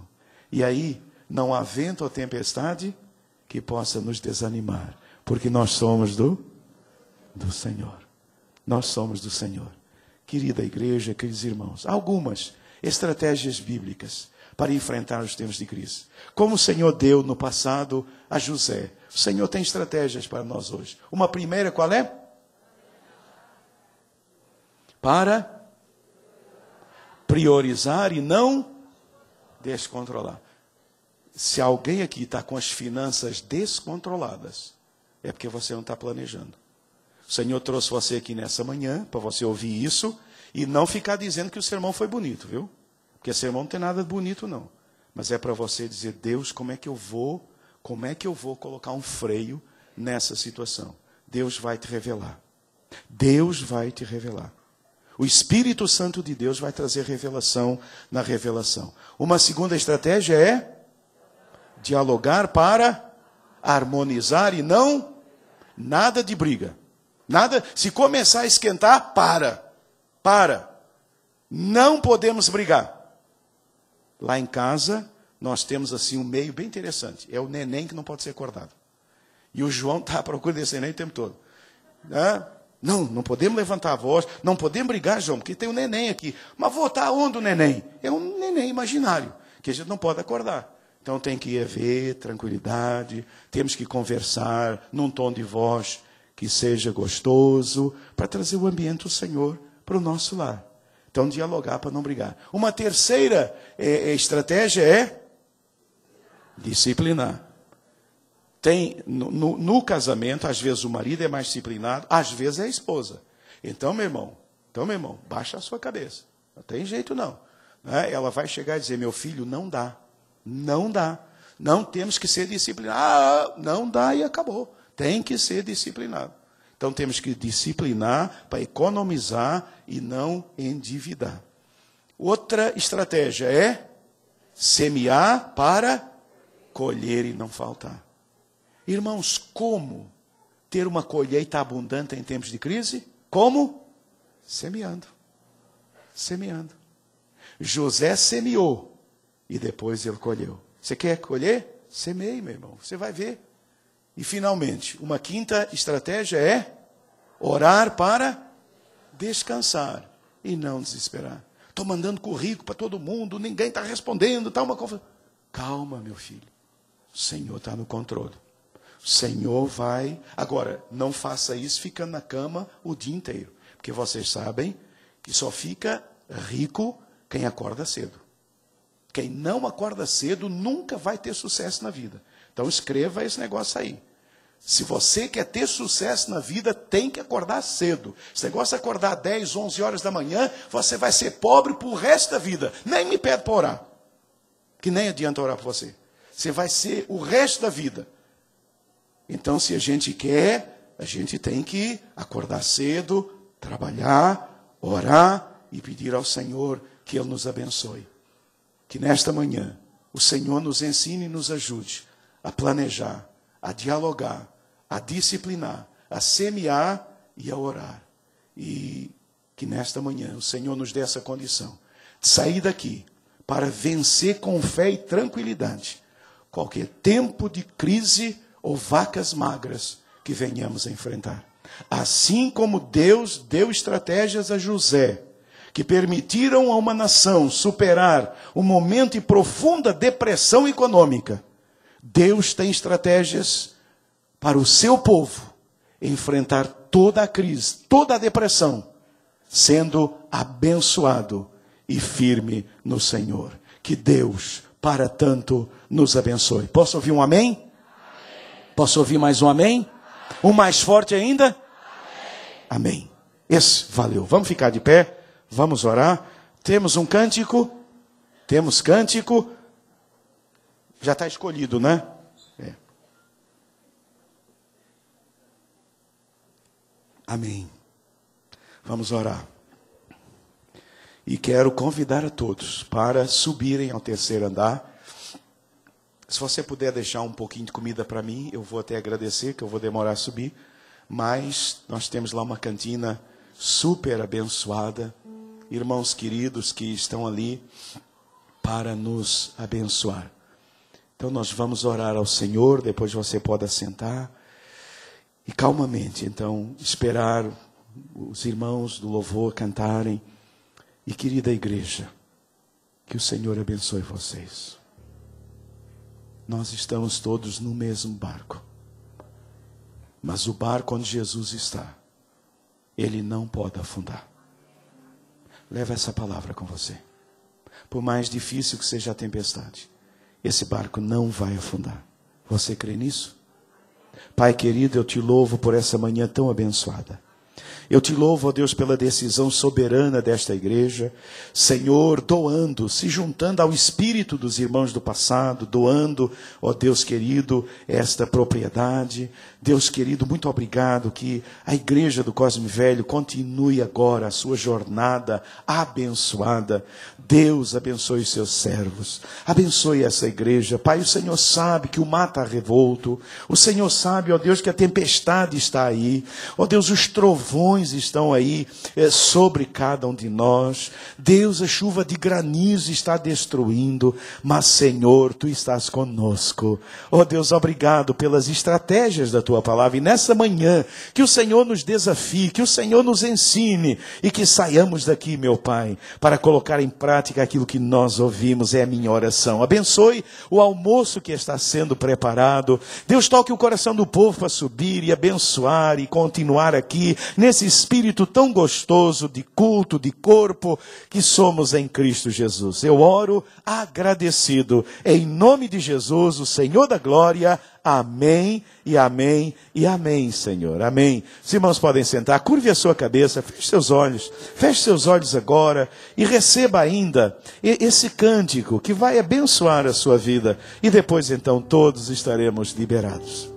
E aí, não há vento ou tempestade que possa nos desanimar, porque nós somos do Senhor. Nós somos do Senhor. Querida igreja, queridos irmãos, algumas estratégias bíblicas para enfrentar os tempos de crise. Como o Senhor deu no passado a José, o Senhor tem estratégias para nós hoje. Uma primeira, qual é? Para priorizar e não descontrolar. Se alguém aqui está com as finanças descontroladas, é porque você não está planejando. O Senhor trouxe você aqui nessa manhã, para você ouvir isso, e não ficar dizendo que o sermão foi bonito, viu? Porque sermão não tem nada de bonito, não. Mas é para você dizer, Deus, como é que eu vou colocar um freio nessa situação? Deus vai te revelar. Deus vai te revelar. O Espírito Santo de Deus vai trazer revelação na revelação. Uma segunda estratégia é dialogar para harmonizar e não nada de briga. Nada, se começar a esquentar, para. Não podemos brigar. Lá em casa, nós temos assim um meio bem interessante. É o neném que não pode ser acordado. E o João está à procura desse neném o tempo todo. Não podemos levantar a voz, não podemos brigar, João, porque tem um neném aqui. Mas vou estar onde o neném? É um neném imaginário, que a gente não pode acordar. Então tem que haver tranquilidade, temos que conversar num tom de voz que seja gostoso, para trazer o ambiente do Senhor para o nosso lar. Então dialogar para não brigar. Uma terceira estratégia é disciplinar. Tem no casamento, às vezes o marido é mais disciplinado, às vezes é a esposa. Então, meu irmão, baixa a sua cabeça. Não tem jeito não. Ela vai chegar e dizer, meu filho, não dá. Não temos que ser disciplinados. Não dá e acabou. Tem que ser disciplinado. Então temos que disciplinar para economizar e não endividar. Outra estratégia é semear para colher e não faltar. Irmãos, como ter uma colheita abundante em tempos de crise? Como? Semeando. José semeou e depois ele colheu. Você quer colher? Semeie, meu irmão. Você vai ver. E finalmente, uma quinta estratégia é orar para descansar e não desesperar. Estou mandando currículo para todo mundo, ninguém está respondendo, está uma confusão. Calma, meu filho. O Senhor está no controle. O Senhor vai... Agora, não faça isso ficando na cama o dia inteiro. Porque vocês sabem que só fica rico quem acorda cedo. Quem não acorda cedo nunca vai ter sucesso na vida. Então escreva esse negócio aí. Se você quer ter sucesso na vida, tem que acordar cedo. Se negócio é acordar 10, 11 horas da manhã, você vai ser pobre pro resto da vida. Nem me pede para orar. Que nem adianta orar por você. Você vai ser o resto da vida. Então, se a gente quer, a gente tem que acordar cedo, trabalhar, orar e pedir ao Senhor que Ele nos abençoe. Que nesta manhã o Senhor nos ensine e nos ajude a planejar, a dialogar, a disciplinar, a semear e a orar. E que nesta manhã o Senhor nos dê essa condição de sair daqui para vencer com fé e tranquilidade qualquer tempo de crise ou vacas magras que venhamos a enfrentar. Assim como Deus deu estratégias a José, que permitiram a uma nação superar um momento de profunda depressão econômica, Deus tem estratégias para o seu povo enfrentar toda a crise, toda a depressão, sendo abençoado e firme no Senhor. Que Deus, para tanto, nos abençoe. Posso ouvir um amém? Amém. Posso ouvir mais um amém? Um mais forte ainda? Amém. Esse valeu. Vamos ficar de pé. Vamos orar. Temos um cântico. Temos cântico. Já está escolhido, né? É. Amém. Vamos orar. E quero convidar a todos para subirem ao terceiro andar. Se você puder deixar um pouquinho de comida para mim, eu vou até agradecer, que eu vou demorar a subir. Mas nós temos lá uma cantina super abençoada. Irmãos queridos que estão ali para nos abençoar. Então nós vamos orar ao Senhor, depois você pode assentar. E calmamente, então, esperar os irmãos do louvor cantarem. E querida igreja, que o Senhor abençoe vocês. Nós estamos todos no mesmo barco. Mas o barco onde Jesus está, ele não pode afundar. Leva essa palavra com você. Por mais difícil que seja a tempestade, esse barco não vai afundar. Você crê nisso? Pai querido, eu te louvo por essa manhã tão abençoada. Eu te louvo, ó Deus, pela decisão soberana desta igreja. Senhor, doando, se juntando ao espírito dos irmãos do passado, doando, ó Deus querido, esta propriedade. Deus querido, muito obrigado que a igreja do Cosme Velho continue agora a sua jornada abençoada. Deus abençoe os seus servos, abençoe essa igreja. Pai, o Senhor sabe que o mar está revolto, o Senhor sabe, ó Deus, que a tempestade está aí, ó Deus, os trovões estão aí sobre cada um de nós. Deus, a chuva de granizo está destruindo, mas Senhor, Tu estás conosco. Ó Deus, obrigado pelas estratégias da Tua palavra, e nessa manhã, que o Senhor nos desafie, que o Senhor nos ensine, e que saiamos daqui, meu Pai, para colocar em prática aquilo que nós ouvimos. É a minha oração. Abençoe o almoço que está sendo preparado. Deus, toque o coração do povo para subir e abençoar e continuar aqui nesse espírito tão gostoso de culto, de corpo que somos em Cristo Jesus. Eu oro agradecido em nome de Jesus, o Senhor da glória. Amém e amém e amém, Senhor. Amém. Os irmãos podem sentar, curve a sua cabeça, feche seus olhos agora e receba ainda esse cântico que vai abençoar a sua vida, e depois então todos estaremos liberados.